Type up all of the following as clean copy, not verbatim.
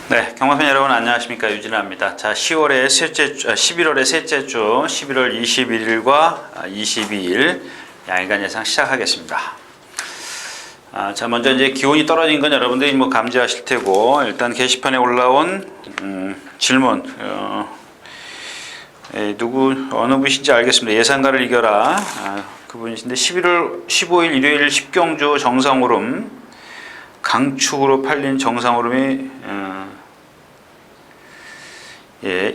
네, 경마팬 여러분 안녕하십니까, 유진아입니다. 자, 11월의 셋째 주 11월 21일과 22일 양일간 예상 시작하겠습니다. 자, 먼저 이제 기온이 떨어진 건 여러분들이 뭐 감지하실 테고, 일단 게시판에 올라온 질문, 어느 분이신지 알겠습니다. 예상가를 이겨라. 그분이신데 11월 15일 일요일 10경주 정상오름, 강축으로 팔린 정상오름이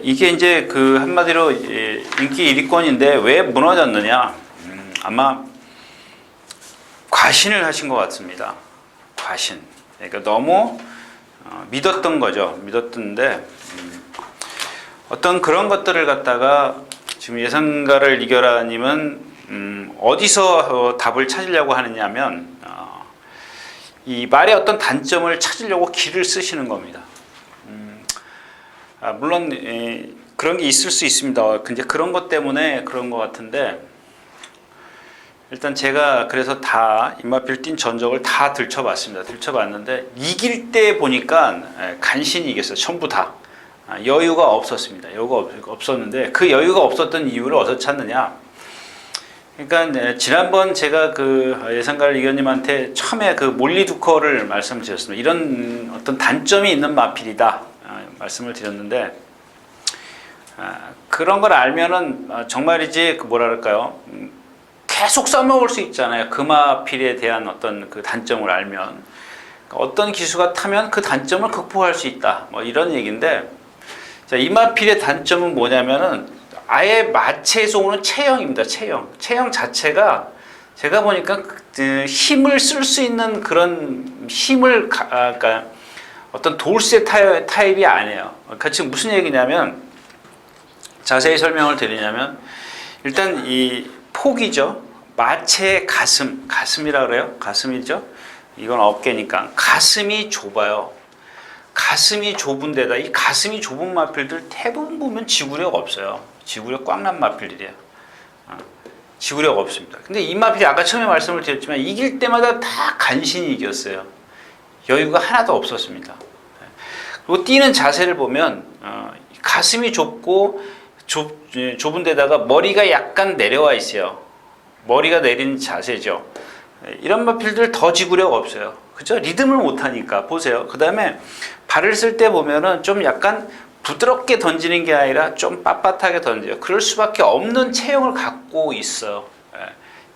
이게 이제 그 한마디로 인기 1위권인데 왜 무너졌느냐? 아마 과신을 하신 것 같습니다. 과신. 그러니까 너무 믿었던 거죠. 믿었던데 어떤 그런 것들을 갖다가 지금 예상가를 이겨라님은 어디서 답을 찾으려고 하느냐면 이 말의 어떤 단점을 찾으려고 길을 쓰시는 겁니다. 물론 그런 게 있을 수 있습니다. 근데 그런 것 때문에 그런 것 같은데, 일단 제가 그래서 다 입마필 뛴 전적을 다 들춰봤습니다. 들춰봤는데 이길 때 보니까 간신히 이겼어요. 전부 다. 여유가 없었습니다. 여유가 없었는데 그 여유가 없었던 이유를 어디서 찾느냐? 그러니까 지난번 제가 그 예상가를 이겨님한테 처음에 그 몰리두커를 말씀드렸습니다. 이런 어떤 단점이 있는 마필이다 말씀을 드렸는데, 그런 걸 알면은 정말이지 그 뭐랄까요, 계속 써먹을 수 있잖아요. 그 마필에 대한 어떤 그 단점을 알면 어떤 기수가 타면 그 단점을 극복할 수 있다, 뭐 이런 얘기인데, 자, 이 마필의 단점은 뭐냐면은 아예 마체에서 오는 체형입니다. 체형 자체가 제가 보니까 힘을 쓸 수 있는 그런 힘을 그러니까 어떤 돌쇠 타입이 아니에요. 그러니까 지금 무슨 얘기냐면, 자세히 설명을 드리냐면, 일단 이 폭이죠. 마체의 가슴이라 그래요. 가슴이죠. 이건 어깨니까 가슴이 좁아요. 가슴이 좁은 데다 이 가슴이 좁은 마필들 대부분 보면 지구력 없어요. 지구력 꽉 난 마필들이에요. 지구력 없습니다. 근데 이 마필이 아까 처음에 말씀을 드렸지만 이길 때마다 다 간신히 이겼어요. 여유가 하나도 없었습니다. 그리고 뛰는 자세를 보면 가슴이 좁고 좁은 데다가 머리가 약간 내려와 있어요. 머리가 내리는 자세죠. 이런 마필들 더 지구력 없어요. 그죠? 리듬을 못하니까. 보세요. 그 다음에 발을 쓸 때 보면은 좀 약간 부드럽게 던지는 게 아니라 좀 빳빳하게 던져요. 그럴 수밖에 없는 체형을 갖고 있어요.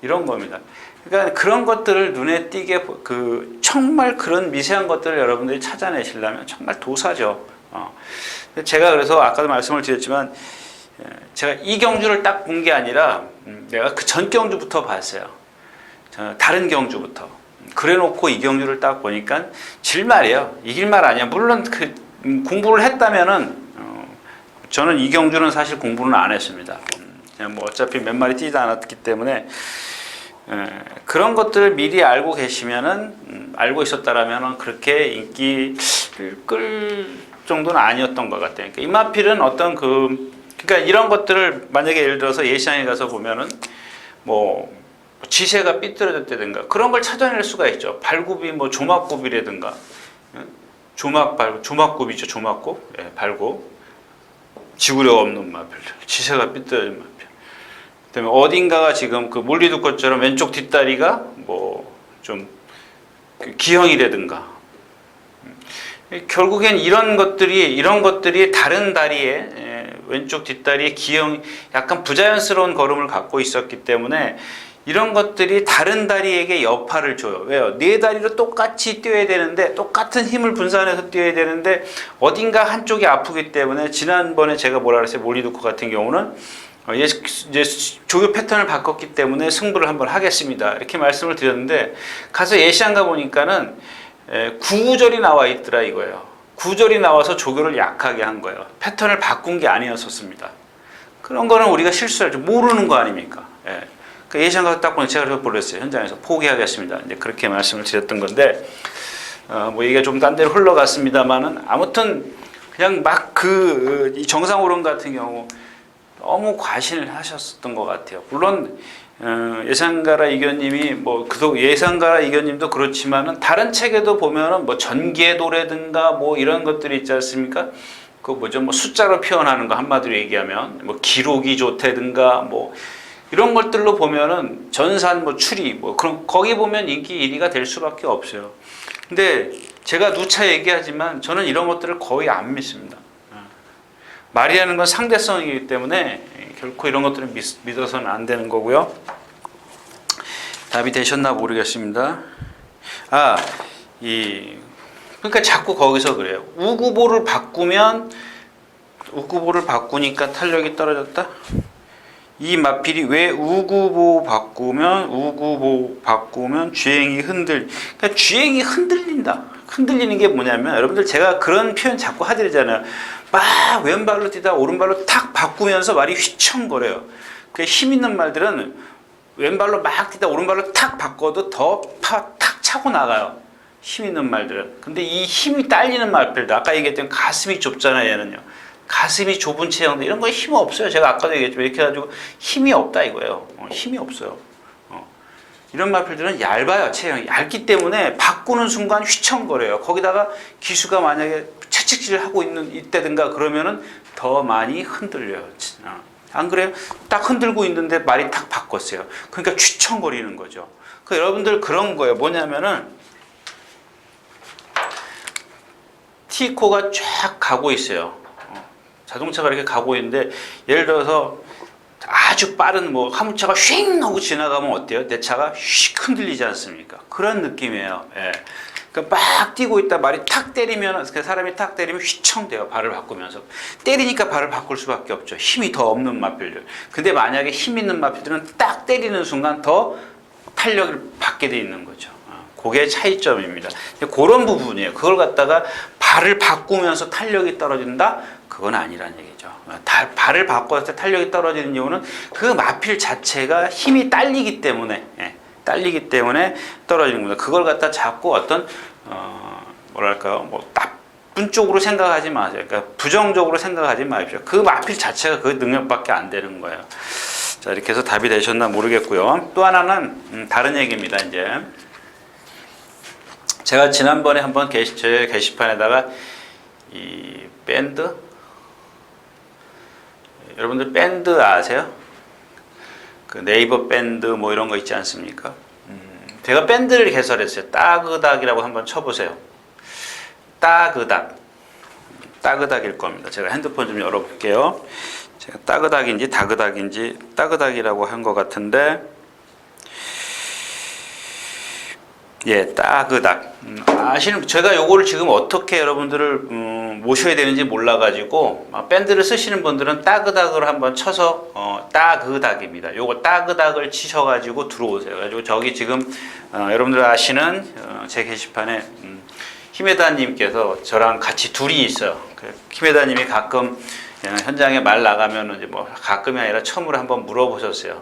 이런 겁니다. 그러니까 그런 것들을 눈에 띄게 정말 그런 미세한 것들을 여러분들이 찾아내시려면 정말 도사죠. 제가 그래서 아까도 말씀을 드렸지만, 제가 이 경주를 딱 본 게 아니라 내가 그 전 경주부터 봤어요. 다른 경주부터. 그래놓고 이 경주를 딱 보니까 질 말이에요. 이길 말 아니야. 물론 그 공부를 했다면은 저는 이 경주는 사실 공부는 안 했습니다. 그냥 뭐 어차피 몇 마리 뛰지 않았기 때문에 그런 것들을 미리 알고 계시면은 알고 있었다라면은 그렇게 인기 끌 정도는 아니었던 것 같아요. 그러니까 이마필은 어떤 그러니까 이런 것들을 만약에 예를 들어서 예시장에 가서 보면은 뭐 지세가 삐뚤어졌다든가 그런 걸 찾아낼 수가 있죠. 발굽이 뭐 조막굽이라든가, 조막굽이죠. 조막굽, 발굽, 지구력 없는 마필들, 지세가 삐뚤어진 마필. 그다음에 어딘가가 지금 그 몰리두꺼처럼 왼쪽 뒷다리가 뭐 좀 기형이라든가. 결국엔 이런 것들이 다른 다리에 왼쪽 뒷다리에 기형, 약간 부자연스러운 걸음을 갖고 있었기 때문에 이런 것들이 다른 다리에게 여파를 줘요. 왜요? 네 다리로 똑같이 뛰어야 되는데, 똑같은 힘을 분산해서 뛰어야 되는데 어딘가 한쪽이 아프기 때문에, 지난번에 제가 뭐라 그랬어요? 몰리두커 같은 경우는 이제 조교 패턴을 바꿨기 때문에 승부를 한번 하겠습니다, 이렇게 말씀을 드렸는데, 가서 예시장 가보니까는 구절이 나와 있더라 이거예요. 구절이 나와서 조교를 약하게 한 거예요. 패턴을 바꾼 게 아니었었습니다. 그런 거는 우리가 실수하죠. 모르는 거 아닙니까? 그 예시장 가서 딱 보니 제가 그래서 불렀어요. 현장에서 포기하겠습니다, 이제 그렇게 말씀을 드렸던 건데, 뭐 얘기가 좀 딴 데로 흘러갔습니다만은, 아무튼 그냥 막 이 정상오름 같은 경우 너무 과신을 하셨었던 것 같아요. 물론 예상가라 이견님이 뭐 그도 예상가라 이견님도 그렇지만은 다른 책에도 보면은 뭐 전개도라든가 뭐 이런 것들이 있지 않습니까? 그 뭐죠? 뭐 숫자로 표현하는 거 한마디로 얘기하면 뭐 기록이 좋다든가 뭐 이런 것들로 보면은 전산 뭐 추리 뭐 그런 거기 보면 인기 1위가 될 수밖에 없어요. 근데 제가 누차 얘기하지만 저는 이런 것들을 거의 안 믿습니다. 말이라는 건 상대성이기 때문에 결코 이런 것들을 믿어서는 안 되는 거고요. 답이 되셨나 모르겠습니다. 그러니까 자꾸 거기서 그래요. 우구보를 바꾸니까 탄력이 떨어졌다. 이 마필이 왜 우구보 바꾸면 주행이 그러니까 주행이 흔들린다. 흔들리는 게 뭐냐면 여러분들 제가 그런 표현 자꾸 하드리잖아요. 막 왼발로 뛰다 오른발로 탁 바꾸면서 말이 휘청거려요. 그 힘 있는 말들은 왼발로 막 뛰다 오른발로 탁 바꿔도 탁 차고 나가요. 힘 있는 말들은. 근데 이 힘이 딸리는 말들도 아까 얘기했던 가슴이 좁잖아요. 얘는요. 가슴이 좁은 체형들 이런 거에 힘이 없어요. 제가 아까도 얘기했지만 이렇게 해가지고 힘이 없다 이거예요. 힘이 없어요. 이런 마필들은 얇아요. 체형이 얇기 때문에 바꾸는 순간 휘청거려요. 거기다가 기수가 만약에 채찍질을 하고 있다든가 그러면은 더 많이 흔들려요. 안 그래요? 딱 흔들고 있는데 말이 탁 바꿨어요. 그러니까 휘청거리는 거죠. 그러니까 여러분들 그런 거예요. 뭐냐면은 T코가 쫙 가고 있어요. 자동차가 이렇게 가고 있는데 예를 들어서 아주 빠른 뭐 화물차가 휙 하고 지나가면 어때요? 내 차가 휙 흔들리지 않습니까? 그런 느낌이에요. 예. 그러니까 막 뛰고 있다 말이 탁 때리면 사람이 탁 때리면 휘청대요. 발을 바꾸면서 때리니까 발을 바꿀 수밖에 없죠. 힘이 더 없는 마필들. 근데 만약에 힘 있는 마필들은 딱 때리는 순간 더 탄력을 받게 돼 있는 거죠. 그게 차이점입니다. 그런 부분이에요. 그걸 갖다가 발을 바꾸면서 탄력이 떨어진다? 그건 아니라는 얘기죠. 발을 바꿨을 때 탄력이 떨어지는 이유는 그 마필 자체가 힘이 딸리기 때문에 떨어지는 겁니다. 그걸 갖다 자꾸 어떤 뭐랄까요? 뭐 나쁜 쪽으로 생각하지 마세요. 그러니까 부정적으로 생각하지 마십시오. 그 마필 자체가 그 능력밖에 안 되는 거예요. 자, 이렇게 해서 답이 되셨나 모르겠고요. 또 하나는 다른 얘기입니다. 이제 제가 지난번에 한번 제 게시판에다가 이 밴드 여러분들 밴드 아세요? 그 네이버 밴드 뭐 이런 거 있지 않습니까? 제가 밴드를 개설했어요. 따그닥이라고 한번 쳐보세요. 따그닥일 겁니다. 제가 핸드폰 좀 열어볼게요. 제가 따그닥인지 다그닥인지 따그닥이라고 한 것 같은데 예, 따그닥. 제가 요거를 지금 어떻게 여러분들을 모셔야 되는지 몰라가지고 밴드를 쓰시는 분들은 따그닥을 한번 쳐서 따그닥입니다. 요거 따그닥을 치셔가지고 들어오세요. 그래가지고 저기 지금 여러분들 아시는 제 게시판에 히메다님께서 저랑 같이 둘이 있어요. 히메다님이 가끔 현장에 말 나가면 이제 뭐 가끔이 아니라 처음으로 한번 물어보셨어요.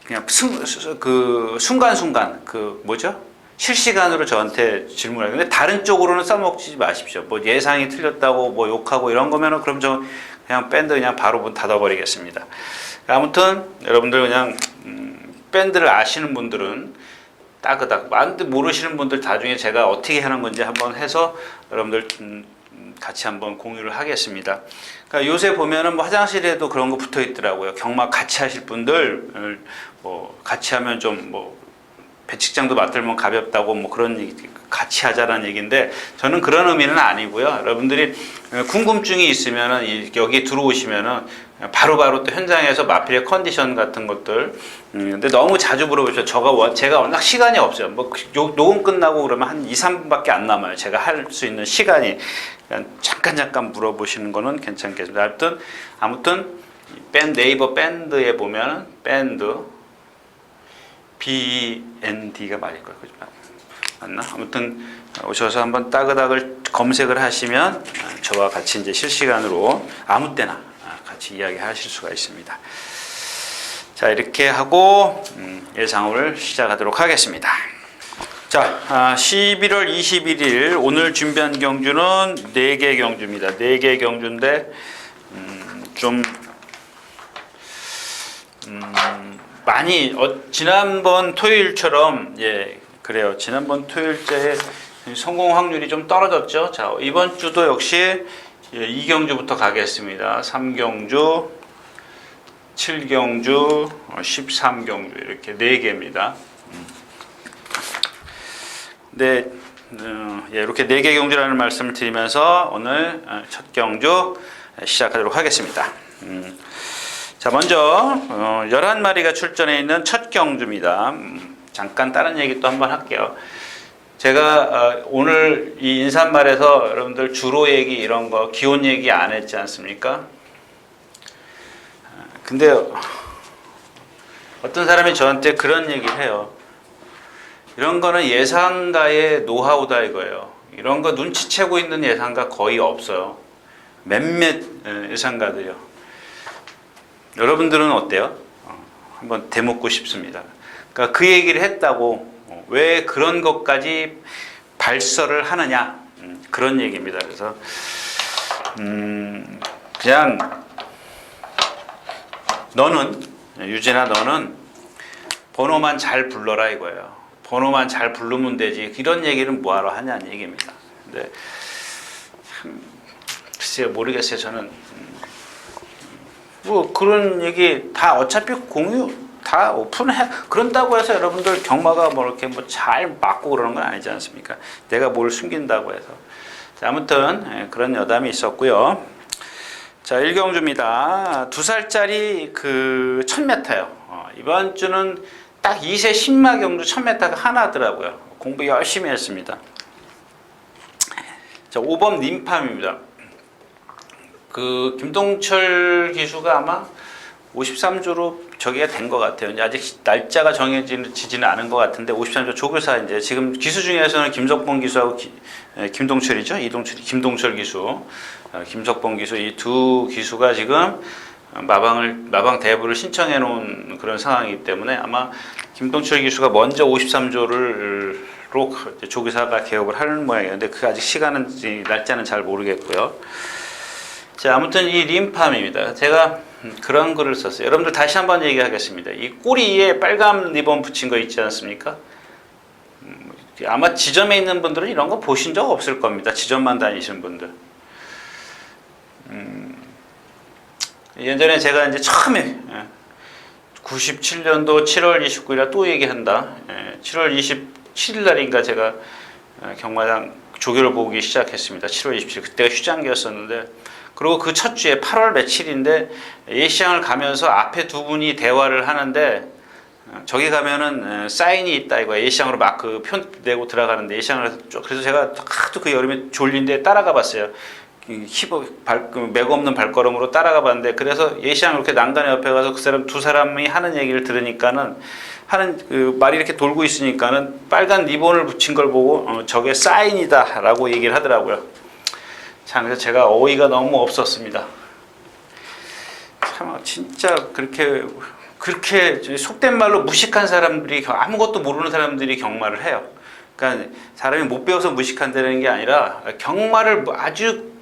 그냥 순간순간 실시간으로 저한테 질문을 하는데 다른 쪽으로는 써먹지 마십시오. 뭐 예상이 틀렸다고 뭐 욕하고 이런 거면은 그럼 저 그냥 밴드 그냥 바로 문 닫아버리겠습니다. 아무튼 여러분들 그냥 밴드를 아시는 분들은 따그닥 모르시는 분들 나중에 제가 어떻게 하는 건지 한번 해서 여러분들 같이 한번 공유를 하겠습니다. 그러니까 요새 보면은 뭐 화장실에도 그런 거 붙어 있더라고요. 경마 같이 하실 분들 뭐 같이 하면 좀 뭐 배측장도 맞들면 가볍다고 뭐 그런 얘기, 같이 하자라는 얘기인데 저는 그런 의미는 아니고요. 여러분들이 궁금증이 있으면은 여기 들어오시면은 바로바로 또 현장에서 마필의 컨디션 같은 것들 근데 너무 자주 물어보죠. 제가 워낙 시간이 없어요. 뭐 녹음 끝나고 그러면 한 2, 3분밖에 안 남아요. 제가 할 수 있는 시간이. 그러니까 잠깐 물어보시는 거는 괜찮겠습니다. 아무튼 네이버 밴드에 보면 밴드 BND가 맞을 거예요. 그죠? 맞나? 아무튼 오셔서 한번 따그닥을 검색을 하시면 저와 같이 이제 실시간으로 아무 때나 같이 이야기하실 수가 있습니다. 자, 이렇게 하고 예상을 시작하도록 하겠습니다. 자, 11월 21일 오늘 준비한 경주는 4개 경주입니다. 4개 경주인데 좀 많이 지난번 토요일처럼 예 그래요. 지난번 토요일자에 성공 확률이 좀 떨어졌죠. 자 이번 주도 역시 예, 2경주부터 가겠습니다. 3경주, 7경주, 13경주 이렇게 4개입니다. 네, 예, 이렇게 4개 경주라는 말씀을 드리면서 오늘 첫 경주 시작하도록 하겠습니다. 자, 먼저 11마리가 출전해 있는 첫 경주입니다. 잠깐 다른 얘기 또 한번 할게요. 제가 오늘 이 인사말에서 여러분들 주로 얘기 이런 거 기온 얘기 안 했지 않습니까? 근데 어떤 사람이 저한테 그런 얘기를 해요. 이런 거는 예상가의 노하우다 이거예요. 이런 거 눈치채고 있는 예상가 거의 없어요. 몇몇 예상가들이요. 여러분들은 어때요? 한번 되묻고 싶습니다. 그러니까 그 얘기를 했다고 왜 그런 것까지 발설을 하느냐 그런 얘기입니다. 그래서 그냥 너는 유진아 너는 번호만 잘 불러라 이거예요. 번호만 잘 부르면 되지 이런 얘기는 뭐하러 하냐는 얘기입니다. 근데 글쎄요 모르겠어요. 저는 뭐 그런 얘기 다 어차피 공유 다 오픈해 그런다고 해서 여러분들 경마가 뭐 이렇게 뭐 잘 맞고 그러는 건 아니지 않습니까? 내가 뭘 숨긴다고 해서. 자, 아무튼 그런 여담이 있었고요. 자, 1경주입니다. 2살짜리 그 1000m요. 이번 주는 딱 2세 10마 경주 1000m가 하나더라고요. 공부 열심히 했습니다. 자, 5번 림팜입니다. 그 김동철 기수가 아마 53조로 저기가 된 것 같아요. 이제 아직 날짜가 정해지지는 않은 것 같은데 53조 조교사 이제 지금 기수 중에서는 김석봉 기수하고 김동철이죠. 이동철, 김동철 기수, 김석봉 기수 이 두 기수가 지금 마방 대부를 신청해 놓은 그런 상황이기 때문에 아마 김동철 기수가 먼저 53조를 조교사가 개업을 하는 모양이에요. 근데 그 아직 시간은 날짜는 잘 모르겠고요. 자, 아무튼 이 림팜입니다. 제가 그런 글을 썼어요. 여러분들 다시 한번 얘기하겠습니다. 이 꼬리에 빨간 리본 붙인 거 있지 않습니까? 아마 지점에 있는 분들은 이런 거 보신 적 없을 겁니다. 지점만 다니시는 분들. 예전에 제가 이제 처음에 97년도 7월 29일에 또 얘기한다. 7월 27일 날인가 제가 경마장 조교를 보기 시작했습니다. 7월 27일 그때가 휴장기였었는데 그리고 그 첫 주에 8월 며칠인데 예시장을 가면서 앞에 두 분이 대화를 하는데 저기 가면은 사인이 있다 이거 예시장으로 막 그 표 내고 들어가는데 예시장을 그래서 제가 하도 그 여름에 졸린데 따라가 봤어요. 맥 없는 발걸음으로 따라가 봤는데 그래서 예시장 이렇게 난간에 옆에 가서 그 사람 두 사람이 하는 얘기를 들으니까는 하는 그 말이 이렇게 돌고 있으니까는 빨간 리본을 붙인 걸 보고 저게 사인이다라고 얘기를 하더라고요. 참 그래서 제가 어이가 너무 없었습니다. 참 진짜 그렇게 속된 말로 무식한 사람들이 아무것도 모르는 사람들이 경마를 해요. 그러니까 사람이 못 배워서 무식한다는 게 아니라 경마를 아주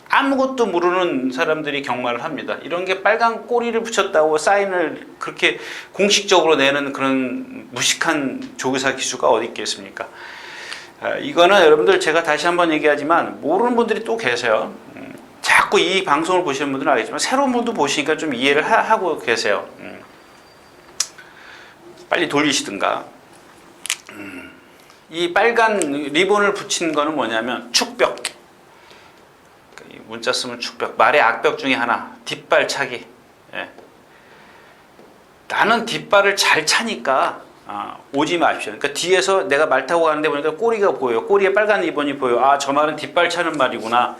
아무것도 모르는 사람들이 경마를 합니다. 이런 게 빨간 꼬리를 붙였다고 사인을 그렇게 공식적으로 내는 그런 무식한 조교사 기수가 어디 있겠습니까? 이거는 여러분들 제가 다시 한번 얘기하지만 모르는 분들이 또 계세요. 자꾸 이 방송을 보시는 분들은 알겠지만 새로운 분도 보시니까 좀 이해를 하고 계세요. 빨리 돌리시든가. 이 빨간 리본을 붙인 거는 뭐냐면 축벽. 문자 쓰면 축벽. 말의 악벽 중에 하나. 뒷발 차기. 예. 나는 뒷발을 잘 차니까 오지 마십시오. 그러니까 뒤에서 내가 말 타고 가는데 보니까 꼬리가 보여요. 꼬리에 빨간 리본이 보여요. 아, 저 말은 뒷발 차는 말이구나.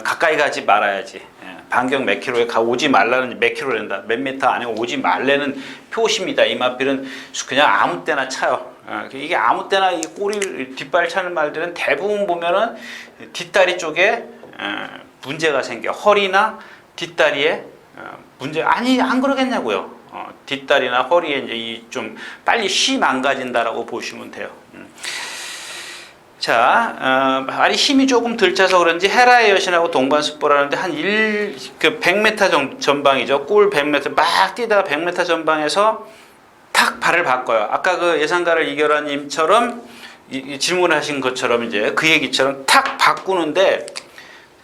가까이 가지 말아야지. 반경 몇 킬로에 오지 말라는 몇 킬로랜다. 몇 미터 안에 오지 말라는 표시입니다. 이 마필은 그냥 아무 때나 차요. 이게 아무 때나 이 꼬리 뒷발 차는 말들은 대부분 보면은 뒷다리 쪽에 문제가 생겨. 허리나 뒷다리에 문제 아니 안 그러겠냐고요. 뒷다리나 허리에 이제 좀 빨리 쉬 망가진다라고 보시면 돼요. 자, 말이 힘이 조금 덜 차서 그런지 헤라의 여신하고 동반습보라는데 한 100m 전방이죠. 꿀 100m 막 뛰다가 100m 전방에서 탁 발을 바꿔요. 아까 그 예상가를 이겨라 님처럼 질문하신 것처럼 이제 그 얘기처럼 탁 바꾸는데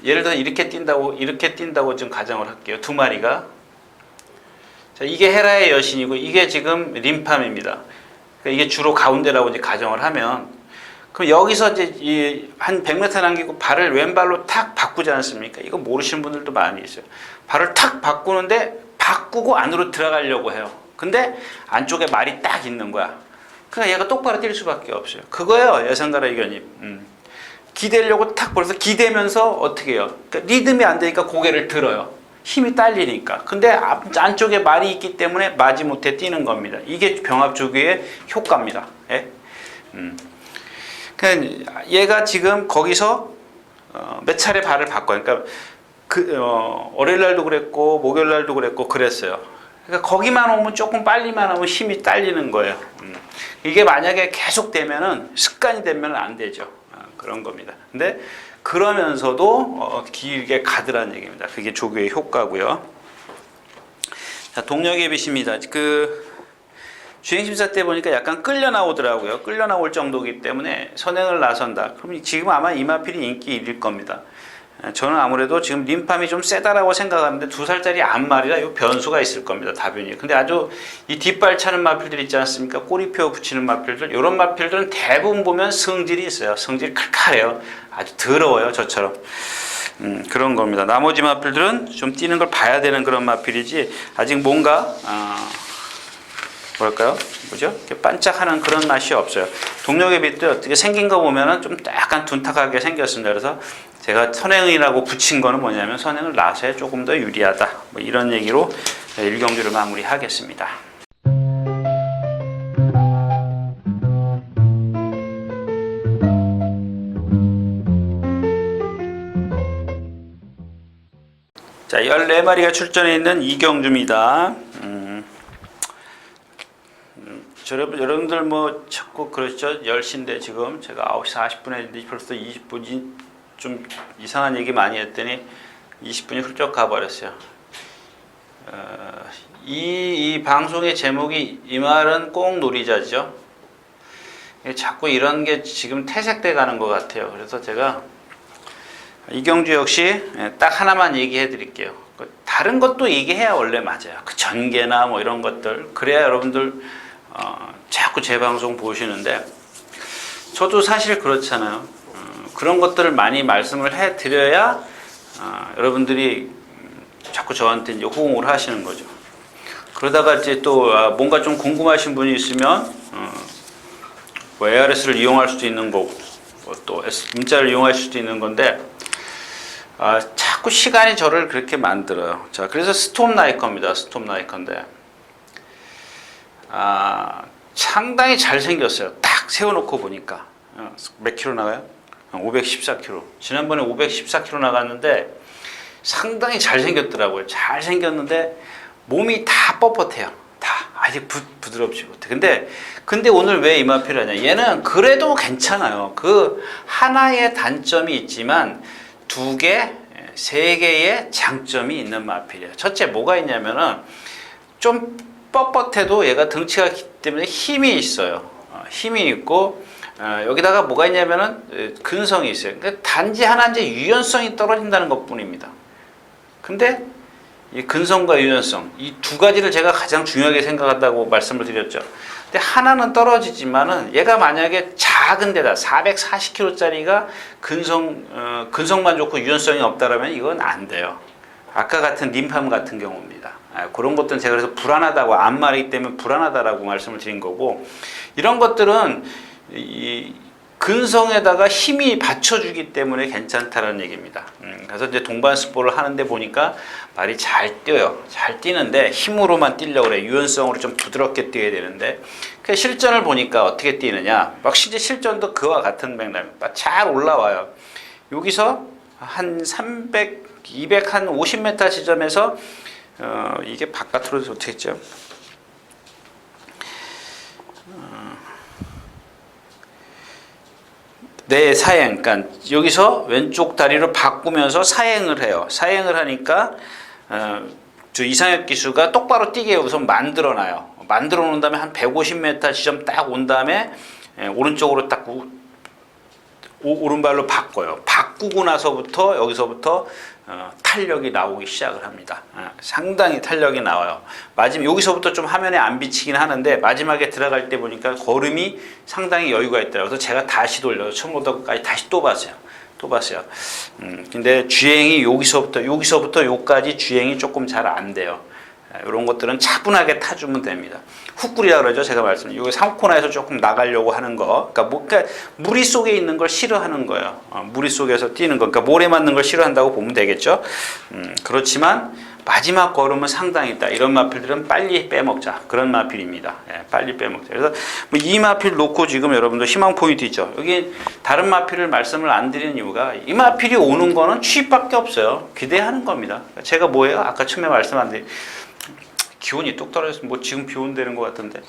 예를 들어 이렇게 뛴다고 좀 가정을 할게요. 두 마리가. 자, 이게 헤라의 여신이고 이게 지금 림팜입니다. 그러니까 이게 주로 가운데라고 이제 가정을 하면 그럼 여기서 이제 한 100m 남기고 발을 왼발로 탁 바꾸지 않습니까? 이거 모르시는 분들도 많이 있어요. 발을 탁 바꾸는데 바꾸고 안으로 들어가려고 해요. 근데 안쪽에 말이 딱 있는 거야. 그러니까 얘가 똑바로 뛸 수밖에 없어요. 그거예요. 예상가라 이견님. 기대려고 탁 벌써 기대면서 어떻게 해요? 그러니까 리듬이 안 되니까 고개를 들어요. 힘이 딸리니까. 근데 안쪽에 말이 있기 때문에 마지못해 뛰는 겁니다. 이게 병합조교의 효과입니다. 예? 그러니까 얘가 지금 거기서 몇 차례 발을 바꿔요. 그러니까 월요일 날도 그랬고 목요일 날도 그랬고 그랬어요. 그러니까 거기만 오면 조금 빨리만 하면 힘이 딸리는 거예요. 이게 만약에 계속 되면은 습관이 되면 안 되죠. 그런 겁니다. 근데 그러면서도 길게 가더라는 얘기입니다. 그게 조교의 효과고요. 자, 동력의 빛입니다. 주행심사 때 보니까 약간 끌려 나오더라고요. 끌려 나올 정도이기 때문에 선행을 나선다. 그럼 지금 아마 이마필이 인기 1일 겁니다. 저는 아무래도 지금 림팜이 좀 세다라고 생각하는데 2살짜리 앞말이라 이 변수가 있을 겁니다. 다변이. 근데 아주 이 뒷발 차는 마필들 있지 않습니까? 꼬리표 붙이는 마필들. 이런 마필들은 대부분 보면 성질이 있어요. 성질이 칼칼해요. 아주 더러워요. 저처럼. 그런 겁니다. 나머지 마필들은 좀 뛰는 걸 봐야 되는 그런 마필이지 아직 뭔가 뭐랄까요? 뭐죠? 이렇게 반짝하는 그런 맛이 없어요. 동력의 빛도 어떻게 생긴 거 보면은 좀 약간 둔탁하게 생겼습니다. 그래서 제가 선행이라고 붙인 거는 뭐냐면 선행을 나서야 조금 더 유리하다. 뭐 이런 얘기로 1경주를 마무리하겠습니다. 자, 14마리가 출전해 있는 2경주입니다. 여러분들 뭐 자꾸 그렇죠. 10시인데 지금 제가 9시 40분에 했는데 벌써 20분이 좀 이상한 얘기 많이 했더니 20분이 훌쩍 가버렸어요. 이 방송의 제목이 이 말은 꼭 놀이자죠. 자꾸 이런 게 지금 퇴색돼 가는 것 같아요. 그래서 제가 이경주 역시 딱 하나만 얘기해 드릴게요. 다른 것도 얘기해야 원래 맞아요. 그 전개나 뭐 이런 것들. 그래야 여러분들 자꾸 제 방송 보시는데 저도 사실 그렇잖아요. 그런 것들을 많이 말씀을 해 드려야 여러분들이 자꾸 저한테 이제 호응을 하시는 거죠. 그러다가 이제 또 뭔가 좀 궁금하신 분이 있으면 뭐 ARS를 이용할 수도 있는 거고 또 문자를 이용할 수도 있는 건데 자꾸 시간이 저를 그렇게 만들어요. 자, 그래서 스톰 나이커입니다. 스톰 나이커인데 상당히 잘생겼어요. 딱 세워놓고 보니까 몇 킬로 나가요? 514km. 지난번에 514km 나갔는데 상당히 잘생겼더라고요. 잘생겼는데 몸이 다 뻣뻣해요. 다 아직 부드럽지 못해. 근데 오늘 왜 이마필을 하냐? 얘는 그래도 괜찮아요. 그 하나의 단점이 있지만 2개, 3개의 장점이 있는 마필이에요. 첫째 뭐가 있냐면은 좀 뻣뻣해도 얘가 덩치가 기 때문에 힘이 있어요. 힘이 있고 여기다가 뭐가 있냐면은 근성이 있어요. 그러니까 단지 하나 이제 유연성이 떨어진다는 것뿐입니다. 근데 이 근성과 유연성 이 2가지를 제가 가장 중요하게 생각한다고 말씀을 드렸죠. 근데 하나는 떨어지지만은 얘가 만약에 작은 데다 440kg짜리가 근성만 좋고 유연성이 없다라면 이건 안 돼요. 아까 같은 림팜 같은 경우입니다. 그런 것들은 제가 그래서 불안하다고 앞말이기 때문에 불안하다라고 말씀을 드린 거고 이런 것들은 이 근성에다가 힘이 받쳐주기 때문에 괜찮다라는 얘기입니다. 그래서 이제 동반습보를 하는데 보니까 말이 잘 뛰어요. 잘 뛰는데 힘으로만 뛰려고 그래. 유연성으로 좀 부드럽게 뛰어야 되는데 그 실전을 보니까 어떻게 뛰느냐. 막 실제 실전도 그와 같은 맥락입니다. 잘 올라와요. 여기서 한 250m 지점에서 이게 바깥으로 어떻게 했죠? 내 사행, 그러니까 여기서 왼쪽 다리로 바꾸면서 사행을 해요. 사행을 하니까 저 이상혁 기수가 똑바로 뛰게 우선 만들어놔요. 만들어 놓은 다음에 한 150m 지점 딱 온 다음에 오른쪽으로 딱 오른발로 바꿔요. 바꾸고 나서부터 여기서부터 탄력이 나오기 시작을 합니다. 상당히 탄력이 나와요. 마지막 여기서부터 좀 화면에 안 비치긴 하는데 마지막에 들어갈 때 보니까 걸음이 상당히 여유가 있더라고요. 그래서 제가 다시 돌려서 처음부터까지 다시 또 봤어요. 근데 주행이 여기서부터 여기까지 주행이 조금 잘 안 돼요. 이런 것들은 차분하게 타주면 됩니다. 훅구리라 그러죠. 제가 말씀드린 여기 3코너에서 조금 나가려고 하는 거. 그러니까 무리 속에 있는 걸 싫어하는 거예요. 무리 속에서 뛰는 거. 그러니까 모래 맞는 걸 싫어한다고 보면 되겠죠. 그렇지만 마지막 걸음은 상당히 있다. 이런 마필들은 빨리 빼먹자. 그런 마필입니다. 빨리 빼먹자. 그래서 이 마필 놓고 지금 여러분들 희망 포인트 있죠. 여기 다른 마필을 말씀을 안 드리는 이유가 이 마필이 오는 거는 취입밖에 없어요. 기대하는 겁니다. 제가 뭐예요? 아까 처음에 말씀 안 드린 기온이 뚝 떨어졌으면 뭐 지금 비 온다는 것 같은데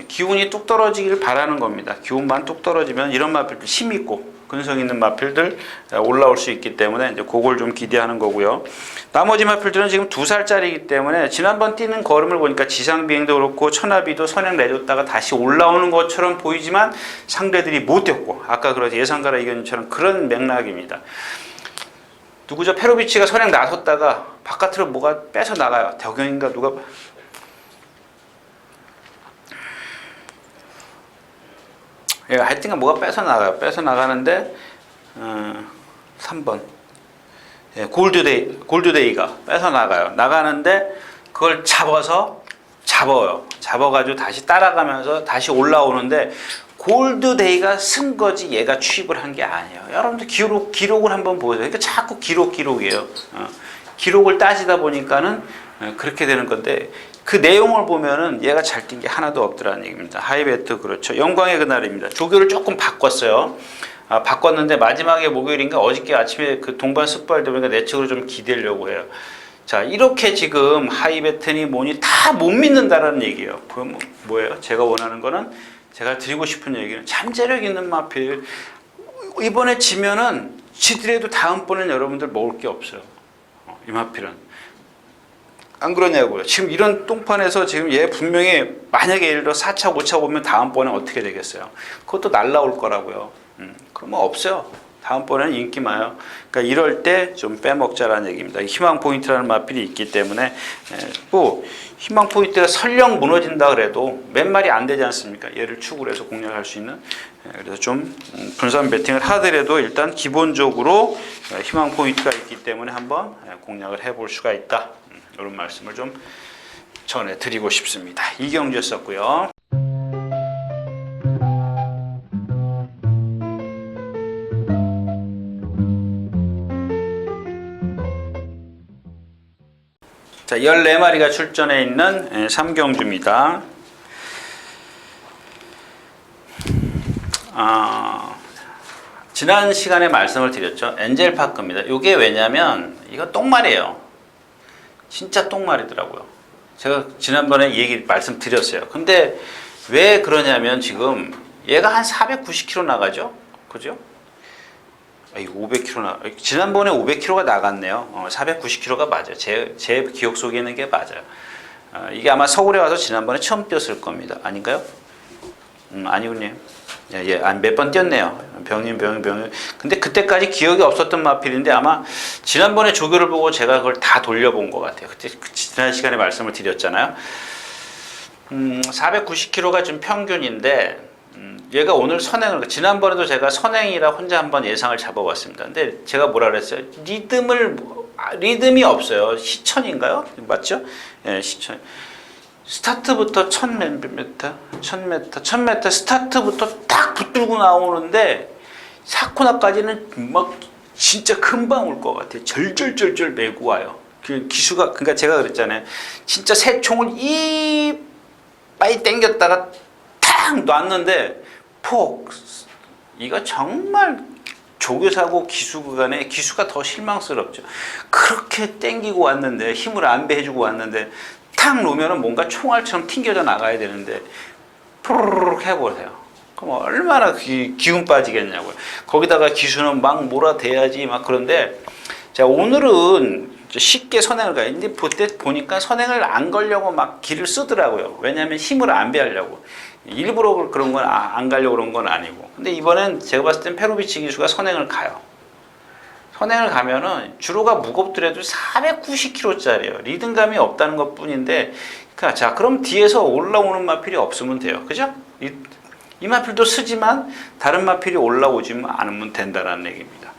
기온이 뚝 떨어지기를 바라는 겁니다. 기온만 뚝 떨어지면 이런 마필들 힘 있고 근성 있는 마필들 올라올 수 있기 때문에 이제 그걸 좀 기대하는 거고요. 나머지 마필들은 지금 2살짜리이기 때문에 지난번 뛰는 걸음을 보니까 지상비행도 그렇고 천하비도 선행 내줬다가 다시 올라오는 것처럼 보이지만 상대들이 못 뛰었고 아까 그런 예상가라 이견처럼 그런 맥락입니다. 누구죠? 페로비치가 선행 나섰다가 바깥으로 뭐가 빼서 나가요. 덕영인가 누가 하여튼간 뭐가 뺏어 나가요. 뺏어 나가는데 3번 골드데이가 뺏어 나가요. 나가는데 그걸 잡아요. 잡아가지고 다시 따라가면서 다시 올라오는데 골드데이가 쓴 거지 얘가 취입을 한 게 아니에요. 여러분들 기록을 한번 보세요. 그러니까 자꾸 기록이에요. 기록을 따지다 보니까는 그렇게 되는 건데 그 내용을 보면은 얘가 잘 뛴 게 하나도 없더라는 얘기입니다. 하이베트 그렇죠. 영광의 그날입니다. 조교를 조금 바꿨어요. 바꿨는데 마지막에 목요일인가 어저께 아침에 그 동반 습발되다 보니까 내측으로 좀 기대려고 해요. 자 이렇게 지금 하이베트니 뭐니 다 못 믿는다라는 얘기예요. 그럼 뭐예요? 제가 원하는 거는 제가 드리고 싶은 얘기는 잠재력 있는 마필 이번에 지면은 지더라도 다음번엔 여러분들 먹을 게 없어요. 이 마필은. 안 그러냐고요. 지금 이런 똥판에서 지금 얘 분명히 만약에 예를 들어 4차, 5차 오면 다음번에 어떻게 되겠어요? 그것도 날라올 거라고요. 그러면 없어요. 다음번에는 인기 많아요. 그러니까 이럴 때 좀 빼먹자라는 얘기입니다. 희망 포인트라는 마필이 있기 때문에 또 희망 포인트가 설령 무너진다 그래도 몇 마리 안 되지 않습니까? 얘를 축으로 해서 공략할 수 있는. 그래서 좀 분산 배팅을 하더라도 일단 기본적으로 희망 포인트가 있기 때문에 한번 공략을 해볼 수가 있다. 이런 말씀을 좀 전해드리고 싶습니다. 이경주였었고요. 자, 14마리가 출전해 있는 삼경주입니다. 지난 시간에 말씀을 드렸죠. 엔젤파크입니다. 이게 왜냐면 이거 똥말이에요. 진짜 똥말이더라고요. 제가 지난번에 말씀드렸어요. 근데 왜 그러냐면 지금 얘가 한 490km 나가죠? 그죠? 500km 지난번에 500km가 나갔네요. 490km가 맞아요. 제 기억 속에 있는 게 맞아요. 이게 아마 서울에 와서 지난번에 처음 뛰었을 겁니다. 아닌가요? 아니군요. 몇 번 뛰었네요. 병인. 근데 그때까지 기억이 없었던 마필인데 아마 지난번에 조교를 보고 제가 그걸 다 돌려본 것 같아요. 그때 지난 시간에 말씀을 드렸잖아요. 490km가 좀 평균인데 얘가 오늘 선행을 지난번에도 제가 선행이라 혼자 한번 예상을 잡아봤습니다. 근데 제가 뭐라 그랬어요? 리듬이 없어요. 시천인가요? 맞죠? 예, 시천. 스타트부터 1000m 스타트부터 딱 붙들고 나오는데 4코너까지는 막 진짜 금방 올 것 같아요. 절절절절 메고 와요. 그 기수가 그러니까 제가 그랬잖아요. 진짜 새 총을 이빠이 당겼다가 탁 놨는데 폭 이거 정말 조교사고 기수 구간에 기수가 더 실망스럽죠. 그렇게 당기고 왔는데 힘을 안배해주고 왔는데 탁 놓으면은 뭔가 총알처럼 튕겨져 나가야 되는데 푸르륵 해보세요. 그럼 얼마나 기운 빠지겠냐고요. 거기다가 기수는 막 몰아대야지 막 그런데 자 오늘은 쉽게 선행을 가요. 근데 그때 보니까 선행을 안 걸려고 막 길을 쓰더라고요. 왜냐하면 힘을 안 배하려고. 일부러 그런 건 안 가려고 그런 건 아니고. 근데 이번엔 제가 봤을 땐 페로비치 기수가 선행을 가요. 선행을 가면은 주로가 무겁더라도 490kg짜리예요. 리듬감이 없다는 것 뿐인데, 자, 그럼 뒤에서 올라오는 마필이 없으면 돼요. 그죠? 이 마필도 쓰지만 다른 마필이 올라오지 않으면 된다는 얘기입니다.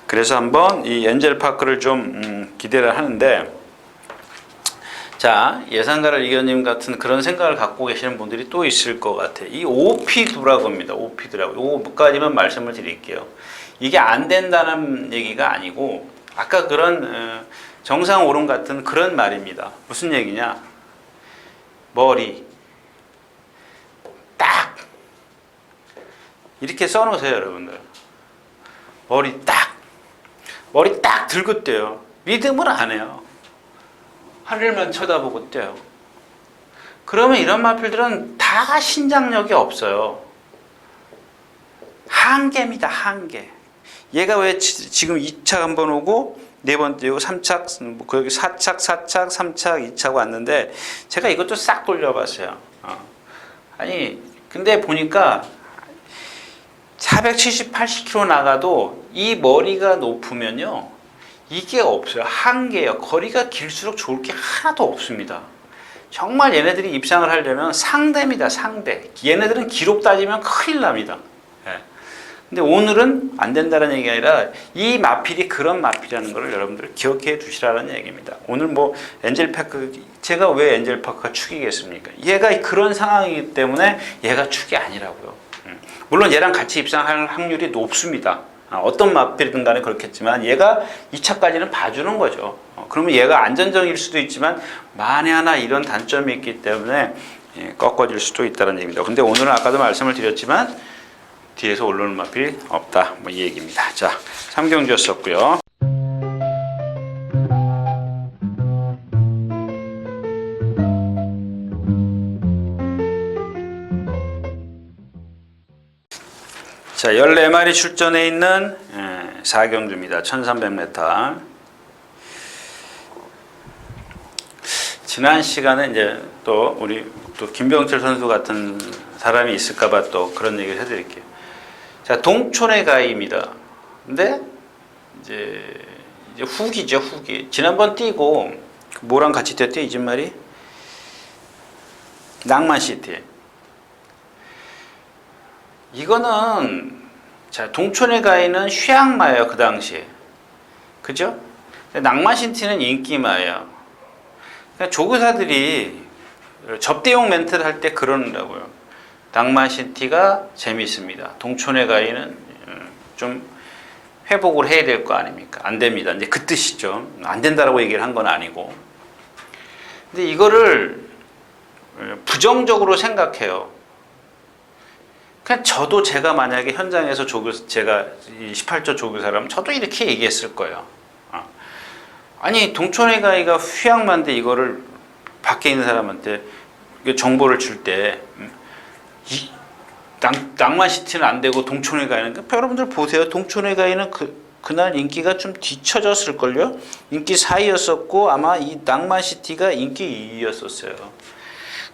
그래서 한번 이 엔젤파크를 좀 기대를 하는데, 자, 예상가를 이겨님 같은 그런 생각을 갖고 계시는 분들이 또 있을 것 같아요. 이 오피두라고 합니다. 오피두라고. 요거까지만 말씀을 드릴게요. 이게 안 된다는 얘기가 아니고 아까 그런 정상 오름 같은 그런 말입니다. 무슨 얘기냐? 머리 딱 이렇게 써놓으세요, 여러분들. 머리 딱 들고 떼요. 리듬을 안 해요. 하늘만 쳐다보고 떼요. 그러면 이런 마필들은 다 신장력이 없어요. 한계입니다, 한계. 얘가 왜 지금 2착 한번 오고 네 번째 3착, 거기 4착, 3착, 2착 왔는데 제가 이것도 싹 돌려봤어요. 아니 근데 보니까 470, 80km 나가도 이 머리가 높으면요 이게 없어요. 한계예요. 거리가 길수록 좋을 게 하나도 없습니다. 정말 얘네들이 입상을 하려면 상대입니다. 상대. 얘네들은 기록 따지면 큰일 납니다. 근데 오늘은 안 된다는 얘기가 아니라 이 마필이 그런 마필이라는 걸 여러분들 기억해 두시라는 얘기입니다. 오늘 뭐 엔젤파크, 제가 왜 엔젤파크가 축이겠습니까? 얘가 그런 상황이기 때문에 얘가 축이 아니라고요. 물론 얘랑 같이 입상할 확률이 높습니다. 어떤 마필이든 간에 그렇겠지만 얘가 2차까지는 봐주는 거죠. 그러면 얘가 안전정일 수도 있지만 만에 하나 이런 단점이 있기 때문에 꺾어질 수도 있다는 얘기입니다. 근데 오늘은 아까도 말씀을 드렸지만 뒤에서 올라오는 마필이 없다. 뭐 이 얘기입니다. 자, 3경주였었고요. 자, 14마리 출전해 있는 4경주입니다. 1300m. 지난 시간에 이제 또 우리 또 김병철 선수 같은 사람이 있을까봐 또 그런 얘기를 해드릴게요. 자, 동촌의 가이입니다. 근데 이제 후기죠, 후기. 지난번 뛰고 뭐랑 같이 뛰었대, 이 집 말이? 낭만시티. 이거는 자, 동촌의 가이는 휴양마예요, 그 당시에. 그죠? 낭만시티는 인기마예요. 그러니까 조교사들이 접대용 멘트를 할 때 그러는다고요. 낭만시티가 재밌습니다. 동촌의 가이는 좀 회복을 해야 될 거 아닙니까? 안 됩니다. 이제 그 뜻이죠. 안 된다라고 얘기를 한 건 아니고. 근데 이거를 부정적으로 생각해요. 그냥 저도 제가 만약에 현장에서 제가 18조 조교사라면 저도 이렇게 얘기했을 거예요. 아니, 동촌의 가이가 휴양만데 이거를 밖에 있는 사람한테 정보를 줄 때 낭만시티는 안 되고 동촌의 가이는, 그러니까 여러분들 보세요. 동촌의 가이는 그날 인기가 좀 뒤처졌을걸요? 인기 4위였었고 아마 이 낭만시티가 인기 2위였었어요.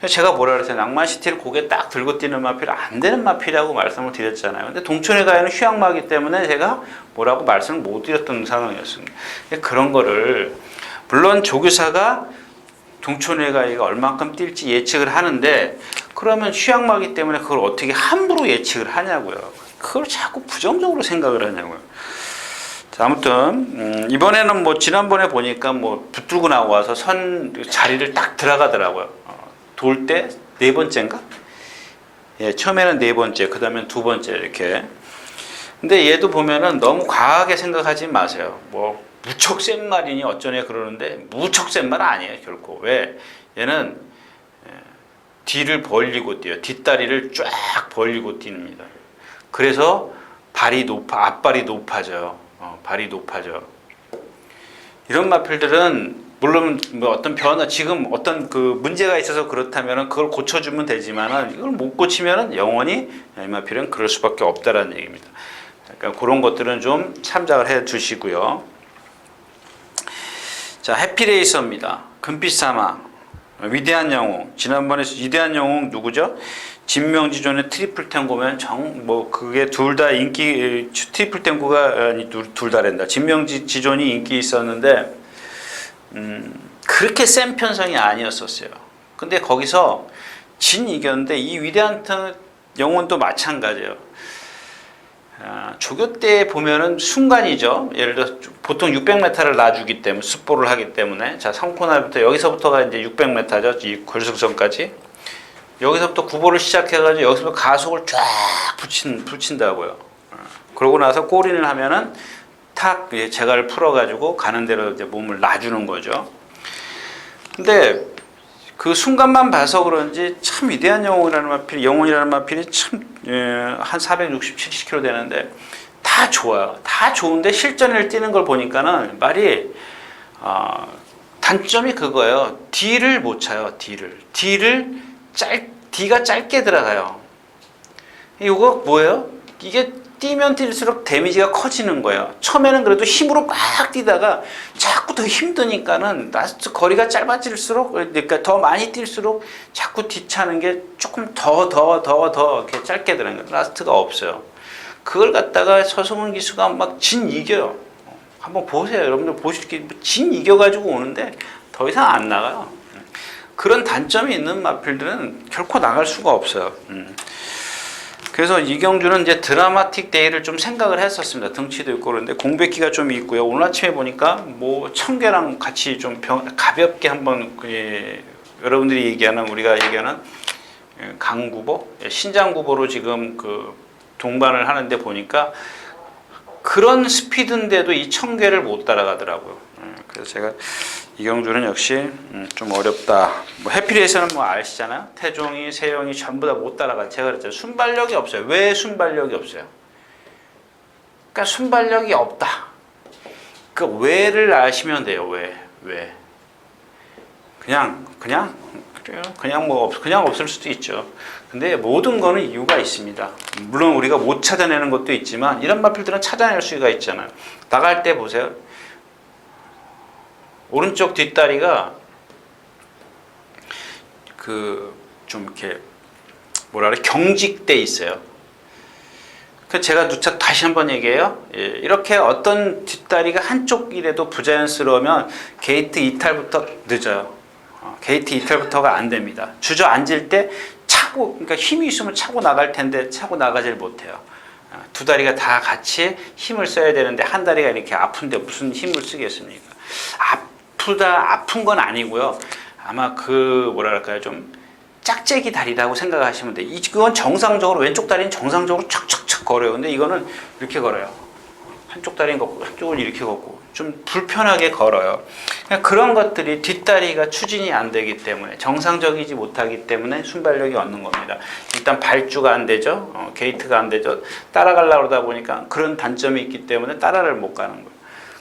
제가 뭐라 그랬어요? 낭만시티를 고개 딱 들고 뛰는 마필 안 되는 마필이라고 말씀을 드렸잖아요. 근데 동촌의 가이는 휴양마기 때문에 제가 뭐라고 말씀을 못 드렸던 상황이었습니다. 그런 거를 물론 조교사가 동촌의 가이가 얼만큼 뛸지 예측을 하는데 그러면 휴양마기 때문에 그걸 어떻게 함부로 예측을 하냐고요. 그걸 자꾸 부정적으로 생각을 하냐고요. 자, 아무튼 이번에는 뭐 지난번에 보니까 뭐 붙들고 나와서 선 자리를 딱 들어가더라고요. 돌 때 네 번째인가? 예, 처음에는 네 번째, 그 다음엔 두 번째 이렇게. 근데 얘도 보면은 너무 과하게 생각하지 마세요. 뭐 무척 센 말이니 어쩌냐 그러는데 무척 센 말 아니에요, 결코. 왜? 얘는 뒤를 벌리고 뛰어요. 뒷다리를 쫙 벌리고 뛰습니다. 그래서 앞발이 높아져요. 발이 높아져. 이런 마필들은 물론 뭐 어떤 변화, 지금 어떤 그 문제가 있어서 그렇다면은 그걸 고쳐주면 되지만은 이걸 못 고치면은 영원히 이마필은 그럴 수밖에 없다라는 얘기입니다. 그러니까 그런 것들은 좀 참작을 해 주시고요. 자, 해피레이서입니다. 금빛 사막, 위대한 영웅. 지난번에 위대한 영웅 누구죠? 진명지존의 트리플 탱고면 뭐 그게 둘 다 인기, 트리플 탱고가 둘 다랜다. 진명지존이 인기 있었는데 그렇게 센 편성이 아니었었어요. 근데 거기서 진 이겼는데 이 위대한 영웅도 마찬가지예요. 조교 때 보면은 순간이죠. 예를 들어 보통 600m를 놔주기 때문에 습보를 하기 때문에 자 3코너부터 여기서부터가 이제 600m죠. 이 결승선까지 여기서부터 구보를 시작해가지고 여기서부터 가속을 쫙 붙인다고요. 그러고 나서 골인을 하면은 탁 재갈을 풀어가지고 가는 대로 이제 몸을 놔주는 거죠. 근데 그 순간만 봐서 그런지 참 위대한 영웅이라는 마필이 참 한 460, 70km 되는데 다 좋아요. 다 좋은데 실전을 뛰는 걸 보니까는 말이 단점이 그거예요. D를 못 차요. D가 짧게 들어가요. 이거 뭐예요? 이게 뛰면 뛸수록 데미지가 커지는 거예요. 처음에는 그래도 힘으로 막 뛰다가 자꾸 더 힘드니까는 라스트 거리가 짧아질수록, 그러니까 더 많이 뛸수록 자꾸 뒤차는 게 조금 더 이렇게 짧게 들어가는 거예요. 라스트가 없어요. 그걸 갖다가 서승훈 기수가 막 진 이겨요. 한번 보세요. 여러분들 보실 게 진 이겨가지고 오는데 더 이상 안 나가요. 그런 단점이 있는 마필들은 결코 나갈 수가 없어요. 그래서 이경주는 이제 드라마틱 데이를 좀 생각을 했었습니다. 등치도 있고 그런데 공백기가 좀 있고요. 오늘 아침에 보니까 뭐 청계랑 같이 좀 가볍게 한번 여러분들이 얘기하는 우리가 얘기하는 강구보, 신장구보로 지금 그 동반을 하는데 보니까 그런 스피드인데도 이 청계를 못 따라가더라고요. 그래서 제가 이경주는 역시 좀 어렵다. 뭐 해피리에서는 뭐 아시잖아요. 태종이, 세영이 전부 다 못 따라가. 제가 그랬잖아요. 순발력이 없어요. 왜 순발력이 없어요? 그러니까 순발력이 없다. 그 왜를 아시면 돼요. 왜? 그냥 그래요. 그냥 없을 수도 있죠. 근데 모든 거는 이유가 있습니다. 물론 우리가 못 찾아내는 것도 있지만 이런 마필들은 찾아낼 수가 있잖아요. 나갈 때 보세요. 오른쪽 뒷다리가 좀 이렇게 경직돼 있어요. 제가 누차 다시 한번 얘기해요. 이렇게 어떤 뒷다리가 한쪽이라도 부자연스러우면 게이트 이탈부터 늦어요. 게이트 이탈부터가 안 됩니다. 주저앉을 때 그러니까 힘이 있으면 차고 나갈 텐데 차고 나가질 못해요. 두 다리가 다 같이 힘을 써야 되는데 한 다리가 이렇게 아픈데 무슨 힘을 쓰겠습니까? 아픈 건 아니고요. 아마 좀 짝재기 다리라고 생각하시면 돼요. 그건 정상적으로 왼쪽 다리는 정상적으로 척척척 걸어요. 근데 이거는 이렇게 걸어요. 한쪽 다리는 걷고 한쪽은 이렇게 걷고 좀 불편하게 걸어요. 그런 것들이 뒷다리가 추진이 안 되기 때문에 정상적이지 못하기 때문에 순발력이 없는 겁니다. 일단 발주가 안 되죠. 게이트가 안 되죠. 따라가려고 그러다 보니까 그런 단점이 있기 때문에 따라를 못 가는 거예요.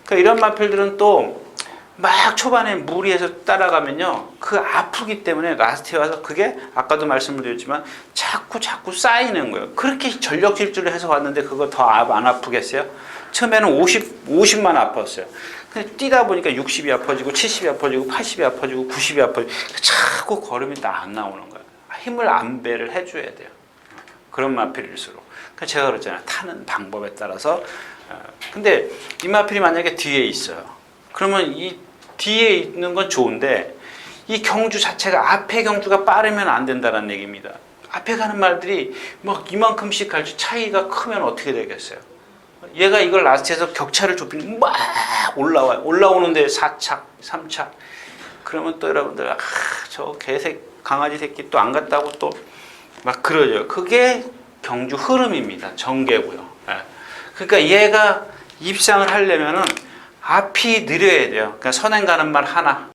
그러니까 이런 마필들은 또 막 초반에 무리해서 따라가면요. 아프기 때문에 라스트에 와서 그게 아까도 말씀을 드렸지만 자꾸 쌓이는 거예요. 그렇게 전력 질주를 해서 왔는데 그거 더 안 아프겠어요? 처음에는 50만 아팠어요. 근데 뛰다 보니까 60이 아파지고 70이 아파지고 80이 아파지고 90이 아파지고 자꾸 걸음이 다 안 나오는 거예요. 힘을 안배를 해줘야 돼요. 그런 마필일수록. 제가 그랬잖아요. 타는 방법에 따라서. 근데 이 마필이 만약에 뒤에 있어요. 그러면 이 뒤에 있는 건 좋은데 이 경주 자체가 앞에 경주가 빠르면 안 된다는 얘기입니다. 앞에 가는 말들이 막 이만큼씩 갈지 차이가 크면 어떻게 되겠어요? 얘가 이걸 라스트에서 격차를 좁히면 막 올라와요. 올라오는데 4착, 3착. 그러면 또 여러분들 저 강아지 새끼 또 안 갔다고 또 막 그러죠. 그게 경주 흐름입니다. 전개고요. 그러니까 얘가 입상을 하려면은 앞이 느려야 돼요. 그러니까 선행 가는 말 하나.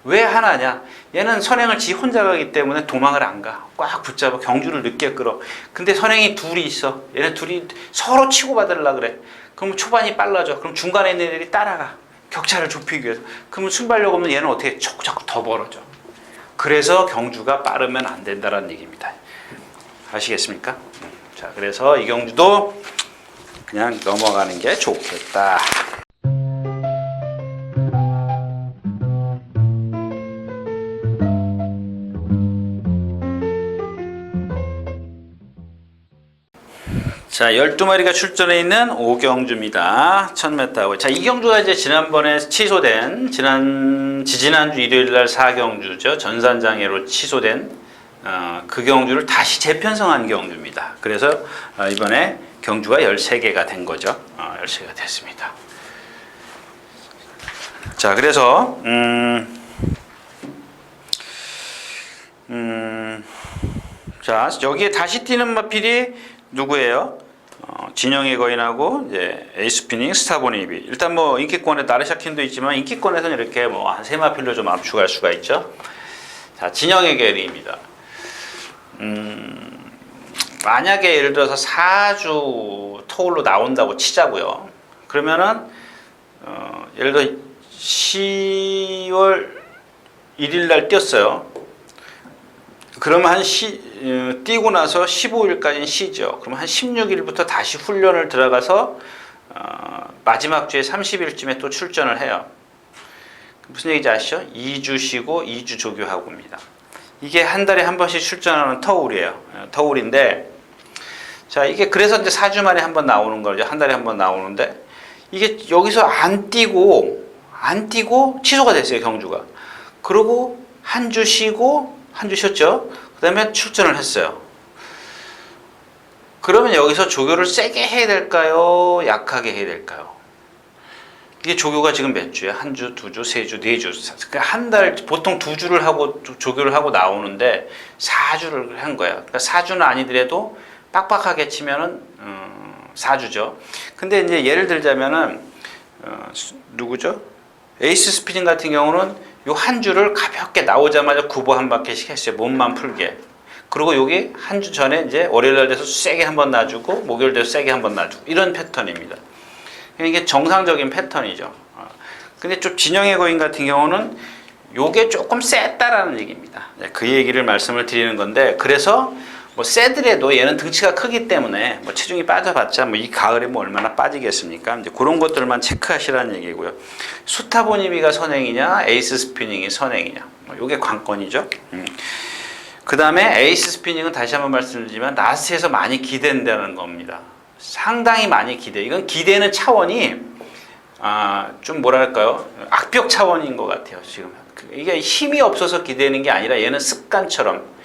왜 하나냐? 얘는 선행을 지 혼자 가기 때문에 도망을 안 가. 꽉 붙잡아 경주를 늦게 끌어. 근데 선행이 둘이 있어. 얘네 둘이 서로 치고받으려고 그래. 그럼 초반이 빨라져. 그럼 중간에 있는 애들이 따라가. 격차를 좁히기 위해서. 그러면 순발력 없는 얘는 어떻게 자꾸 더 벌어져. 그래서 경주가 빠르면 안 된다는 얘기입니다. 아시겠습니까? 자, 그래서 이 경주도 그냥 넘어가는 게 좋겠다. 자, 12마리가 출전해 있는 5경주입니다. 1000m. 자, 이 경주가 이제 지난번에 취소된, 지지난주 일요일 날 4경주죠. 전산장애로 취소된, 그 경주를 다시 재편성한 경주입니다. 그래서 이번에 경주가 13개가 된 거죠. 13개가 됐습니다. 자, 그래서, 자, 여기에 다시 뛰는 마필이 누구예요? 진영의 거인하고 이제 에이스피닝, 스타보니비. 일단 뭐 인기권에 나르샤킨도 있지만 인기권에서는 이렇게 뭐 한 세 마필로 좀 압축할 수가 있죠. 자, 진영의 거인입니다. 만약에 예를 들어서 4주 토울로 나온다고 치자고요. 그러면은 예를 들어 10월 1일 날 뛰었어요. 그러면 뛰고 나서 15일까지는 쉬죠. 그럼 한 16일부터 다시 훈련을 들어가서 마지막 주에 30일쯤에 또 출전을 해요. 무슨 얘기인지 아시죠? 2주 쉬고 2주 조교하고입니다. 이게 한 달에 한 번씩 출전하는 터울이에요. 터울인데, 자, 이게 그래서 이제 4주 만에 한 번 나오는 거죠. 한 달에 한 번 나오는데, 이게 여기서 안 뛰고 취소가 됐어요, 경주가. 그리고 한 주 쉬고, 한 주 쉬었죠. 그 다음에 출전을 했어요. 그러면 여기서 조교를 세게 해야 될까요? 약하게 해야 될까요? 이게 조교가 지금 몇 주야? 한 주, 두 주, 세 주, 네 주. 그러니까 한 달, 보통 2주를 하고 조교를 하고 나오는데 4주를 한 거야. 그러니까 4주는 아니더라도 빡빡하게 치면은 4주죠. 근데 이제 예를 들자면은 누구죠? 에이스 스피닝 같은 경우는 요 한 주를 가볍게 나오자마자 구보 한 바퀴씩 했어요. 몸만 풀게. 그리고 여기 한 주 전에 이제 월요일 날 돼서 세게 한번 놔주고 목요일 돼서 세게 한번 놔주고 이런 패턴입니다. 이게 정상적인 패턴이죠. 근데 좀 진영의 거인 같은 경우는 요게 조금 셌다라는 얘기입니다. 그 얘기를 말씀을 드리는 건데, 그래서 뭐 세더라도 얘는 등치가 크기 때문에 뭐 체중이 빠져봤자 뭐 이 가을에 뭐 얼마나 빠지겠습니까? 이제 그런 것들만 체크하시라는 얘기고요. 수타보니비가 선행이냐, 에이스 스피닝이 선행이냐, 뭐 요게 관건이죠. 그 다음에 에이스 스피닝은 다시 한번 말씀드리지만 라스트에서 많이 기댄다는 겁니다. 상당히 많이 기대. 이건 기대는 차원이 좀 뭐랄까요? 악벽 차원인 것 같아요. 지금 이게 힘이 없어서 기대는 게 아니라 얘는 습관처럼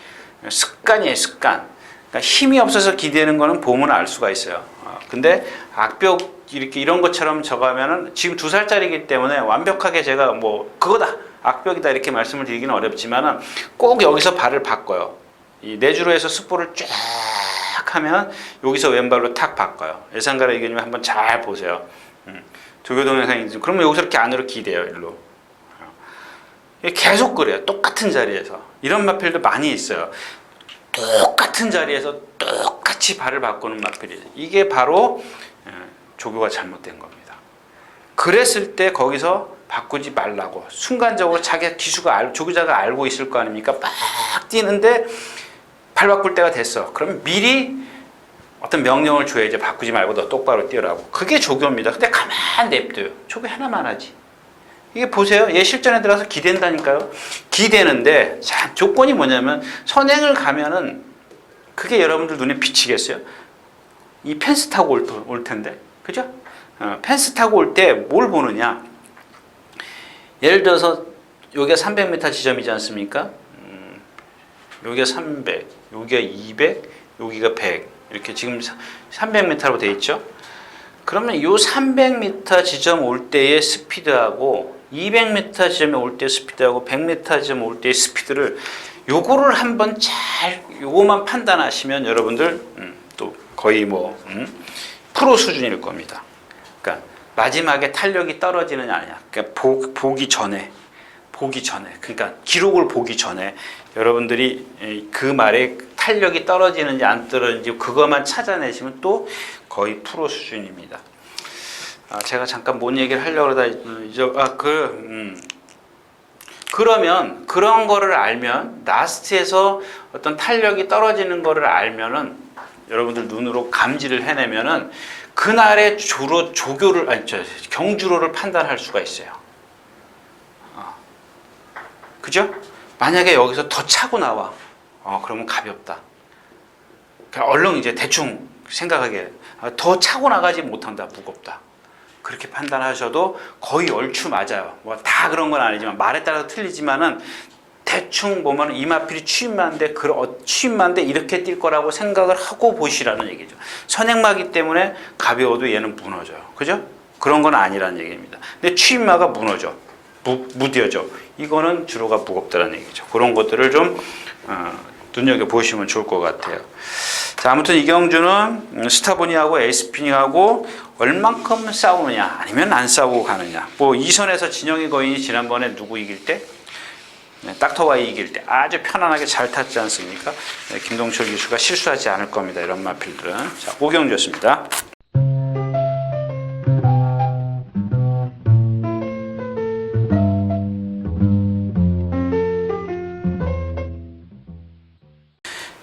습관이에요. 습관. 그러니까 힘이 없어서 기대는 거는 보면 알 수가 있어요. 근데 악벽 이렇게 이런 것처럼 적으면은 지금 2살짜리이기 때문에 완벽하게 제가 뭐 그거다 악벽이다 이렇게 말씀을 드리기는 어렵지만은 꼭 여기서 발을 바꿔요. 이 내주로에서 습보를 쫙 하면 여기서 왼발로 탁 바꿔요. 예상가라 이교님 한번 잘 보세요. 조교 동영상이 그러면 여기서 이렇게 안으로 기대요. 일로. 계속 그래요. 똑같은 자리에서. 이런 마필도 많이 있어요. 똑같은 자리에서 똑같이 발을 바꾸는 마필이에요. 이게 바로 조교가 잘못된 겁니다. 그랬을 때 거기서 바꾸지 말라고. 순간적으로 자기 기수가 조교자가 알고 있을 거 아닙니까? 막 뛰는데 발 바꿀 때가 됐어. 그럼 미리 어떤 명령을 줘야지. 바꾸지 말고 너 똑바로 뛰어라고. 그게 조교입니다. 근데 가만 냅둬요. 조교 하나만 하지. 이게 보세요. 얘 실전에 들어가서 기댄다니까요. 기대는데 자, 조건이 뭐냐면 선행을 가면은 그게 여러분들 눈에 비치겠어요? 이 펜스 타고 올 텐데. 그죠? 펜스 타고 올 때 뭘 보느냐? 예를 들어서 여기가 300m 지점이지 않습니까? 여기가 300, 여기가 200, 여기가 100. 이렇게 지금 300m로 돼 있죠? 그러면 이 300m 지점 올 때의 스피드하고 200m 지점에 올 때 스피드하고 100m 지점 올 때의 스피드를 요거를 한번 잘 요거만 판단하시면 여러분들 또 거의 뭐 프로 수준일 겁니다. 그러니까 마지막에 탄력이 떨어지느냐 아니냐. 그러니까 보기 전에 그러니까 기록을 보기 전에 여러분들이 그 말에 탄력이 떨어지는지 안 떨어지는지 그것만 찾아내시면 또 거의 프로 수준입니다. 제가 잠깐 뭔 얘기를 하려고 그러다 그러면 그런 거를 알면 라스트에서 어떤 탄력이 떨어지는 거를 알면은 여러분들 눈으로 감지를 해내면은 그날의 경주로를 판단할 수가 있어요. 그죠? 만약에 여기서 더 차고 나와. 그러면 가볍다. 그냥 얼른 이제 대충 생각하게 더 차고 나가지 못한다. 무겁다. 그렇게 판단하셔도 거의 얼추 맞아요. 뭐 다 그런 건 아니지만 말에 따라서 틀리지만은 대충 보면 이마필이 취임만데 이렇게 뛸 거라고 생각을 하고 보시라는 얘기죠. 선행마기 때문에 가벼워도 얘는 무너져요. 그죠? 그런 건 아니라는 얘기입니다. 근데 취임마가 무너져. 무뎌져. 이거는 주로가 무겁다는 얘기죠. 그런 것들을 좀 눈여겨보시면 좋을 것 같아요. 자, 아무튼 이경주는 스타보니하고 에이스피닝하고 얼만큼 싸우느냐 아니면 안 싸우고 가느냐. 뭐 이선에서 진영의 거인이 지난번에 누구 이길 때? 닥터와이 이길 때 아주 편안하게 잘 탔지 않습니까? 김동철 기수가 실수하지 않을 겁니다. 이런 마필들은. 자, 오경주였습니다.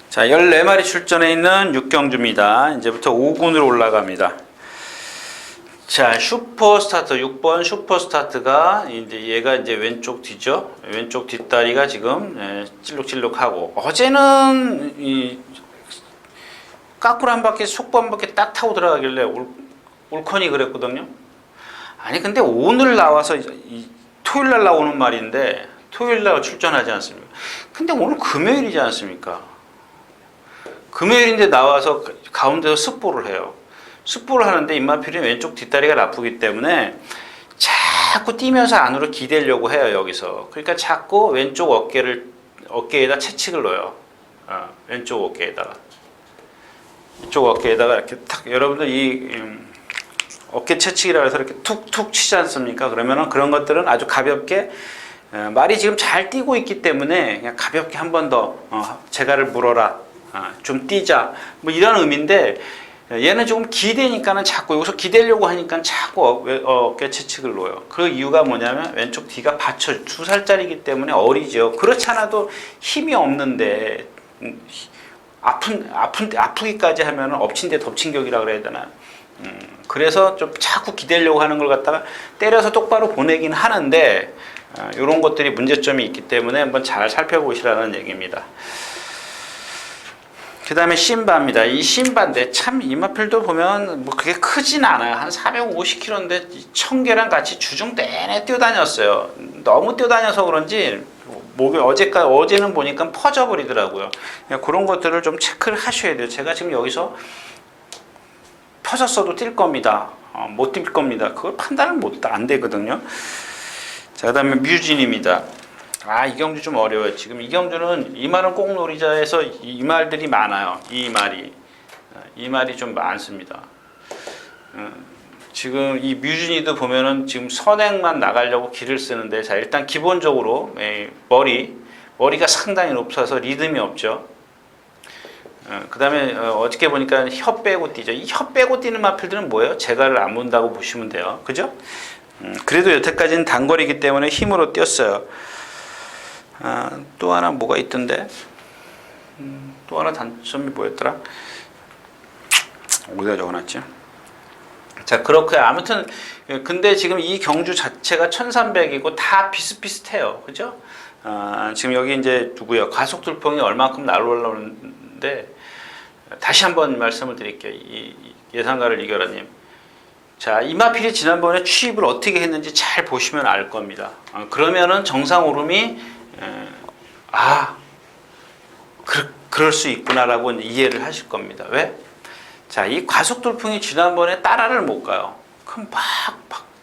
자, 14마리 출전해 있는 육경주입니다. 이제부터 5군으로 올라갑니다. 자, 슈퍼스타트 6번 슈퍼스타트가 이제 얘가 이제 왼쪽 뒤죠. 왼쪽 뒷다리가 지금 찔룩찔룩하고 어제는 이 까꾸를 한 바퀴 속보 한 바퀴 딱 타고 들어가길래 올컨이 그랬거든요. 아니 근데 오늘 나와서 토요일 날 나오는 말인데 토요일 날 출전하지 않습니까? 근데 오늘 금요일이지 않습니까? 금요일인데 나와서 가운데서 습보를 해요. 습보를 하는데 임마필이 왼쪽 뒷다리가 나쁘기 때문에 자꾸 뛰면서 안으로 기대려고 해요. 여기서. 그러니까 자꾸 왼쪽 어깨에다 채찍을 넣어요. 왼쪽 어깨에다가. 이쪽 어깨에다가 이렇게 탁, 여러분들 어깨 채찍이라 해서 이렇게 툭툭 치지 않습니까? 그러면은 그런 것들은 아주 가볍게 말이 지금 잘 뛰고 있기 때문에 그냥 가볍게 한 번 더 재갈을 물어라. 좀 뛰자. 뭐 이런 의미인데 얘는 조금 기대니까는 자꾸 여기서 기대려고 하니까 자꾸 어깨 채찍을 놓아요. 그 이유가 뭐냐면 왼쪽 뒤가 받쳐 2살짜리이기 때문에 어리죠. 그렇지 않아도 힘이 없는데 아프기까지 하면 엎친 데 덮친 격이라 그래야 되나. 그래서 좀 자꾸 기대려고 하는 걸 갖다가 때려서 똑바로 보내긴 하는데 이런 것들이 문제점이 있기 때문에 한번 잘 살펴보시라는 얘기입니다. 그 다음에 심바입니다. 이 심바인데 참 이마필도 보면 뭐 그게 크진 않아요. 한 450kg인데 청개랑 같이 주중 내내 뛰어다녔어요. 너무 뛰어다녀서 그런지 목이 어제는 보니까 퍼져버리더라고요. 그런 것들을 좀 체크를 하셔야 돼요. 제가 지금 여기서 퍼졌어도 뛸 겁니다. 못 뛸 겁니다. 그걸 판단을 안 되거든요. 자, 그 다음에 뮤진입니다. 이경주 좀 어려워요. 지금 이경주는 이 말은 꼭 노리자에서 이 말들이 많아요. 이 말이 좀 많습니다. 지금 이 뮤진이도 보면은 지금 선행만 나가려고 기를 쓰는데, 자, 일단 기본적으로 머리가 상당히 높아서 리듬이 없죠. 그 다음에 어저께 보니까 혀 빼고 뛰죠. 이 혀 빼고 뛰는 마필들은 뭐예요? 재갈을 안 문다고 보시면 돼요. 그죠? 그래도 여태까지는 단거리이기 때문에 힘으로 뛰었어요. 또 하나 뭐가 있던데? 또 하나 단점이 뭐였더라? 어디다 적어놨지? 자, 그렇고요. 아무튼 근데 지금 이 경주 자체가 1300이고 다 비슷비슷해요. 그죠? 지금 여기 이제 누구요? 가속돌풍이 얼마큼 날아올라오는데 다시 한번 말씀을 드릴게요. 이 예상가를 이겨라님. 자, 이마필이 지난번에 취입을 어떻게 했는지 잘 보시면 알 겁니다. 그러면은 정상 오름이 그럴 수 있구나라고 이해를 하실 겁니다. 왜? 자, 이 과속돌풍이 지난번에 따라를 못 가요. 그럼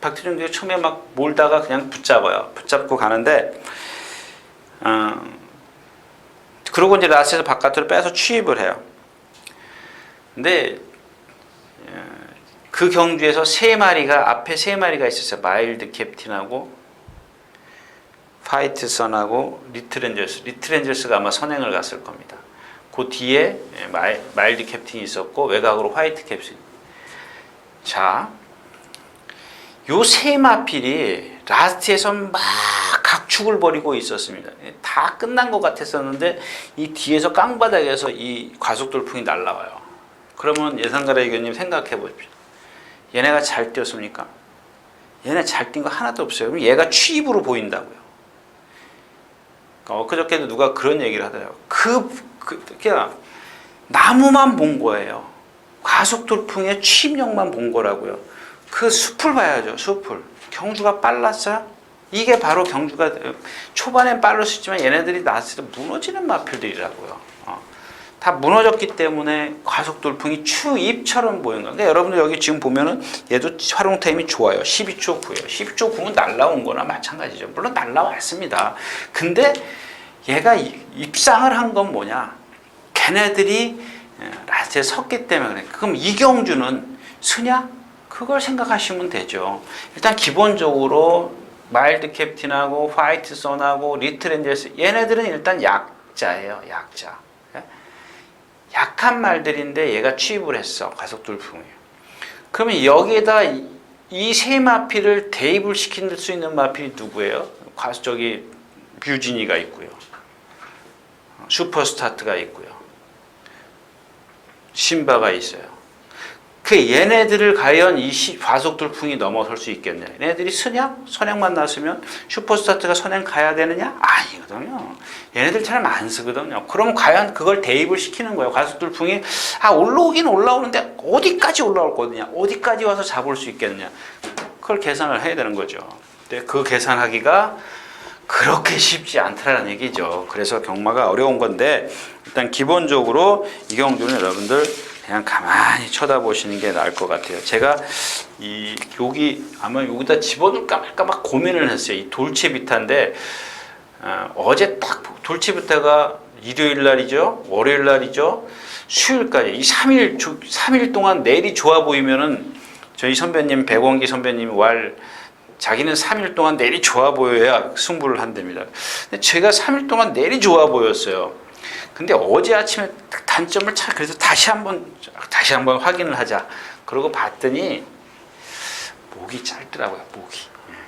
박태준 교수 처음에 막 몰다가 그냥 붙잡고 가는데, 그러고 이제 라스에서 바깥으로 빼서 취입을 해요. 근데 그 경주에서 앞에 세 마리가 있었어요. 마일드 캡틴하고 화이트 선하고 리트렌젤스가 아마 선행을 갔을 겁니다. 그 뒤에 마일드 캡틴이 있었고 외곽으로 화이트 캡틴. 자, 요 세 마필이 라스트에서 막 각축을 벌이고 있었습니다. 다 끝난 것 같았었는데 이 뒤에서 깡바닥에서 이 과속돌풍이 날라와요. 그러면 예상가라 의견님 생각해 보십시오. 얘네가 잘 뛰었습니까? 얘네 잘 뛴 거 하나도 없어요. 그럼 얘가 취입으로 보인다고요. 엊그저께도 누가 그런 얘기를 하더라고요. 그냥 나무만 본 거예요. 과속돌풍의 취입력만 본 거라고요. 그 숲을 봐야죠. 숲을. 경주가 빨랐어요? 이게 바로 경주가 초반엔 빠를 수 있지만 얘네들이 나왔을 때 무너지는 마필들이라고요. 다 무너졌기 때문에 과속돌풍이 추입처럼 보이는 거예요. 근데 여러분들 여기 지금 보면은 얘도 활용 타임이 좋아요. 12초 9예요. 12초 9는 날라온 거나 마찬가지죠. 물론 날라왔습니다. 근데 얘가 입상을 한 건 뭐냐? 걔네들이 라스트에 섰기 때문에 그래. 그럼 이경주는 쓰냐? 그걸 생각하시면 되죠. 일단 기본적으로 마일드 캡틴하고 화이트 선하고 리틀 엔젤스 얘네들은 일단 약자예요. 약자. 약한 말들인데 얘가 취입을 했어. 과속돌풍이에요. 그러면 여기에다 이 세 마필을 대입을 시킬 수 있는 마필이 누구예요? 저기 뷰지니가 있고요. 슈퍼스타트가 있고요. 신바가 있어요. 그 얘네들을 과연 이 과속돌풍이 넘어설 수 있겠냐? 얘네들이 선행만 났으면 슈퍼스타트가 선행 가야 되느냐? 아니거든요. 얘네들 잘 안 쓰거든요. 그럼 과연 그걸 대입을 시키는 거예요. 과속돌풍이 올라오긴 올라오는데 어디까지 올라올 거냐? 어디까지 와서 잡을 수 있겠느냐? 그걸 계산을 해야 되는 거죠. 근데 그 계산하기가 그렇게 쉽지 않다라는 얘기죠. 그래서 경마가 어려운 건데 일단 기본적으로 이경주는 여러분들 그냥 가만히 쳐다보시는 게 나을 것 같아요. 제가 여기 아마 여기다 집어넣을까 말까 막 고민을 했어요. 이 돌체비타인데 어제 딱 돌체비타가 일요일 날이죠, 월요일 날이죠, 수요일까지 이 3일 동안 내일이 좋아 보이면은 저희 선배님 백원기 선배님이 자기는 3일 동안 내일이 좋아 보여야 승부를 한답니다. 근데 제가 3일 동안 내일이 좋아 보였어요. 근데 어제 아침에 단점을 그래서 다시 한번 확인을 하자. 그러고 봤더니 목이 짧더라고요. 목이.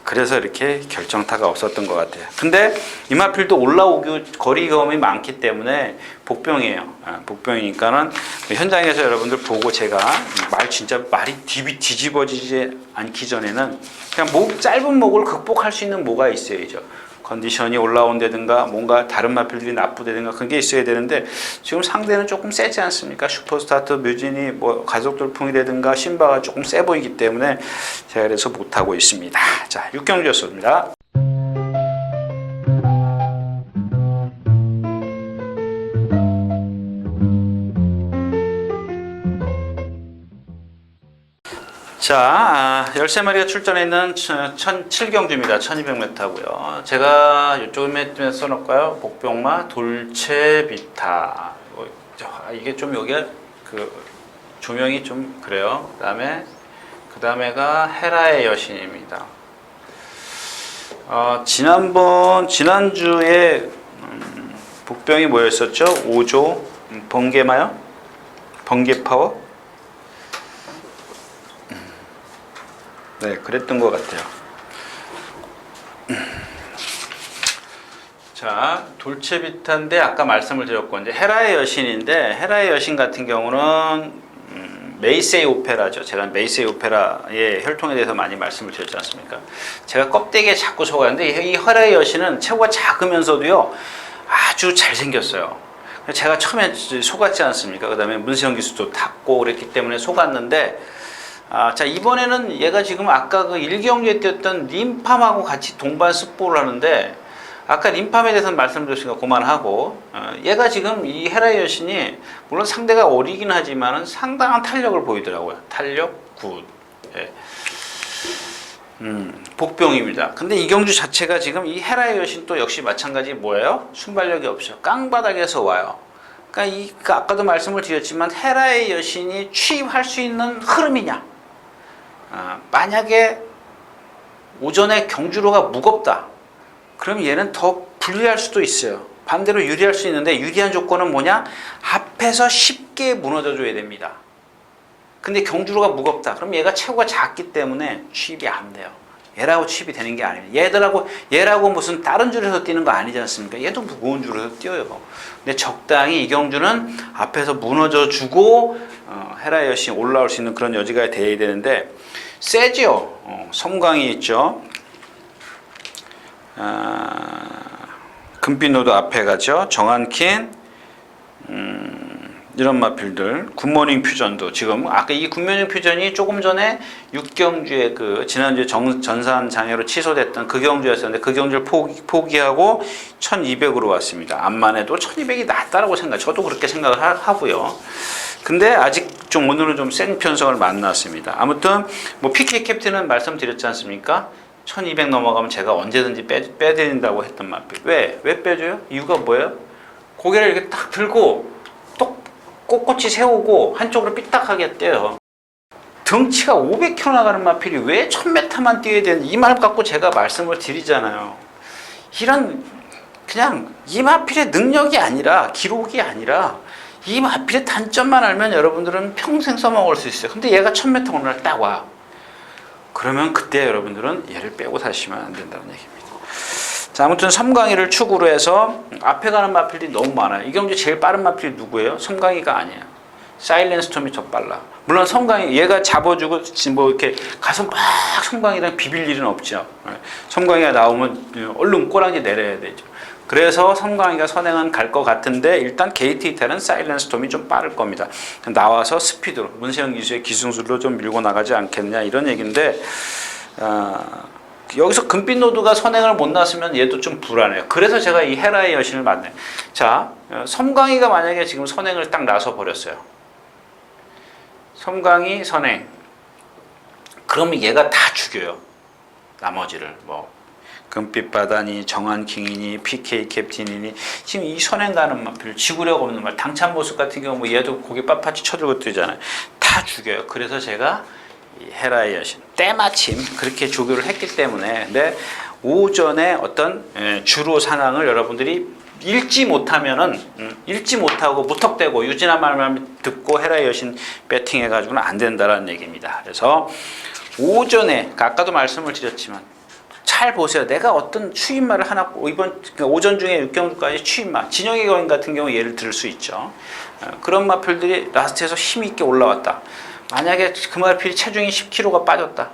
그래서 이렇게 결정타가 없었던 것 같아요. 근데 이마필도 올라오기 거리감이 많기 때문에 복병이에요. 복병이니까는 현장에서 여러분들 보고 제가 진짜 말이 뒤집어지지 않기 전에는 그냥 짧은 목을 극복할 수 있는 뭐가 있어야죠. 컨디션이 올라온다든가 뭔가 다른 마필들이 나쁘다든가 그런 게 있어야 되는데 지금 상대는 조금 세지 않습니까? 슈퍼스타트, 뮤진이 가속돌풍이라든가 신바가 조금 세 보이기 때문에 제가 그래서 못하고 있습니다. 자, 6경주였습니다. 자, 13마리가 출전해 있는 7경주입니다. 1200m고요. 제가 이쪽에 써놓을까요? 복병마, 돌체비타. 이게 좀 여기가 조명이 좀 그래요. 그 다음에가 헤라의 여신입니다. 지난주에 복병이 뭐였었죠? 5조 번개마요? 번개파워? 네, 그랬던 것 같아요. 자, 돌체비타인데 아까 말씀을 드렸고 이제 헤라의 여신인데 헤라의 여신 같은 경우는 메이세이 오페라죠. 제가 메이세이 오페라의 혈통에 대해서 많이 말씀을 드렸지 않습니까? 제가 껍데기에 자꾸 속았는데 이 헤라의 여신은 체구가 작으면서도요 아주 잘생겼어요. 제가 처음에 속았지 않습니까? 그 다음에 문세영 기수도 탔고 그랬기 때문에 속았는데 자, 이번에는 얘가 지금 아까 그 1경주에 뛰었던 림팜하고 같이 동반 습보를 하는데 아까 림팜에 대해서는 말씀드렸으니까 그만하고 얘가 지금 이 헤라의 여신이 물론 상대가 어리긴 하지만 상당한 탄력을 보이더라고요. 탄력 굿. 예. 복병입니다. 근데 이경주 자체가 지금 이 헤라의 여신 또 역시 마찬가지 뭐예요? 순발력이 없어요. 깡바닥에서 와요. 그러니까 아까도 말씀을 드렸지만 헤라의 여신이 취입할 수 있는 흐름이냐? 만약에 오전에 경주로가 무겁다. 그럼 얘는 더 불리할 수도 있어요. 반대로 유리할 수 있는데 유리한 조건은 뭐냐? 앞에서 쉽게 무너져 줘야 됩니다. 근데 경주로가 무겁다. 그럼 얘가 체구가 작기 때문에 취입이 안 돼요. 얘라고 취입이 되는 게 아니에요. 얘라고 무슨 다른 줄에서 뛰는 거 아니지 않습니까? 얘도 무거운 줄에서 뛰어요. 근데 적당히 이경주는 앞에서 무너져 주고 헤라의 여신이 올라올 수 있는 그런 여지가 돼야 되는데 세지요. 섬광이 있죠. 금빛 노드 앞에 가죠. 정한킨 이런 마필들. 굿모닝 퓨전도 지금 아까 이 굿모닝 퓨전이 조금 전에 육경주의 그 지난주에 전산 장애로 취소됐던 그 경주였었는데 그 경주를 포기하고 1200으로 왔습니다. 암만 해도 1200이 낫다라고 저도 그렇게 생각을 하고요. 근데 아직 좀 오늘은 좀 센 편성을 만났습니다. 아무튼 뭐 PK 캡틴은 말씀드렸지 않습니까? 1200 넘어가면 제가 언제든지 빼드린다고 했던 마필. 왜 빼줘요? 이유가 뭐예요? 고개를 이렇게 딱 들고 똑 꼿꼿이 세우고 한쪽으로 삐딱하게 뛰어요. 덩치가 500km 나가는 마필이 왜 1000m만 뛰어야 되는 이 말 갖고 제가 말씀을 드리잖아요. 이런 그냥 이 마필의 능력이 아니라 기록이 아니라 이 마필의 단점만 알면 여러분들은 평생 써먹을 수 있어요. 근데 얘가 1000m 어느 날 딱 와. 그러면 그때 여러분들은 얘를 빼고 사시면 안 된다는 얘기입니다. 자, 아무튼 섬광이를 축으로 해서 앞에 가는 마필들이 너무 많아요. 이 경주 제일 빠른 마필이 누구예요? 섬광이가 아니에요. 사일렌 스톰이 더 빨라. 물론 섬광이 얘가 잡아주고 뭐 이렇게 가서 막 섬광이랑 비빌 일은 없죠. 섬광이가 나오면 얼른 꼬랑지 내려야 되죠. 그래서 섬광이가 선행은 갈 것 같은데 일단 게이트 이탈은 사일렌 스톰이 좀 빠를 겁니다. 나와서 스피드로 문세영 기수의 기승술로 좀 밀고 나가지 않겠냐 이런 얘기인데 여기서 금빛 노드가 선행을 못 났으면 얘도 좀 불안해요. 그래서 제가 이 헤라의 여신을 만나요. 자, 섬광이가 만약에 지금 선행을 딱 나서 버렸어요. 섬광이 선행. 그러면 얘가 다 죽여요. 나머지를 뭐 금빛 바다니 정한킹이니 PK 캡틴이니 지금 이 선행 가는 마필 지구력 없는 말 당찬 모습 같은 경우 뭐 얘도 고개 빳빳이 쳐들고 뛰잖아요. 다 죽여요. 그래서 제가 헤라의 여신 때마침 그렇게 조교를 했기 때문에 근데 오전에 어떤 주로 상황을 여러분들이 읽지 못하고 무턱대고 유진한 말만 듣고 헤라의 여신 배팅해 가지고는 안 된다라는 얘기입니다. 그래서 오전에 아까도 말씀을 드렸지만 잘 보세요. 내가 어떤 추임말을 하나 이번 오전 중에 육경주까지 추임말 진영의 거인 같은 경우 예를 들을 수 있죠. 그런 마필들이 라스트에서 힘이 있게 올라왔다. 만약에 그 마필이 체중이 10kg가 빠졌다.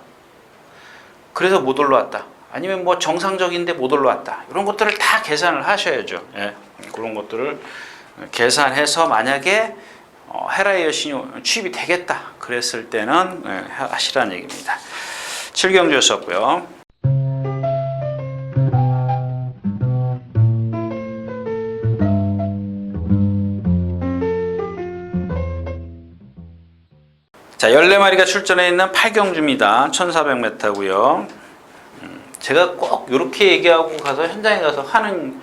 그래서 못 올라왔다. 아니면 뭐 정상적인데 못 올라왔다. 이런 것들을 다 계산을 하셔야죠. 예, 그런 것들을 계산해서 만약에 헤라의 여신이 취입이 되겠다. 그랬을 때는 하시라는 얘기입니다. 7경주였었고요. 자, 14마리가 출전해 있는 8경주입니다. 1400m고요. 제가 꼭 이렇게 얘기하고 가서 현장에 가서 하는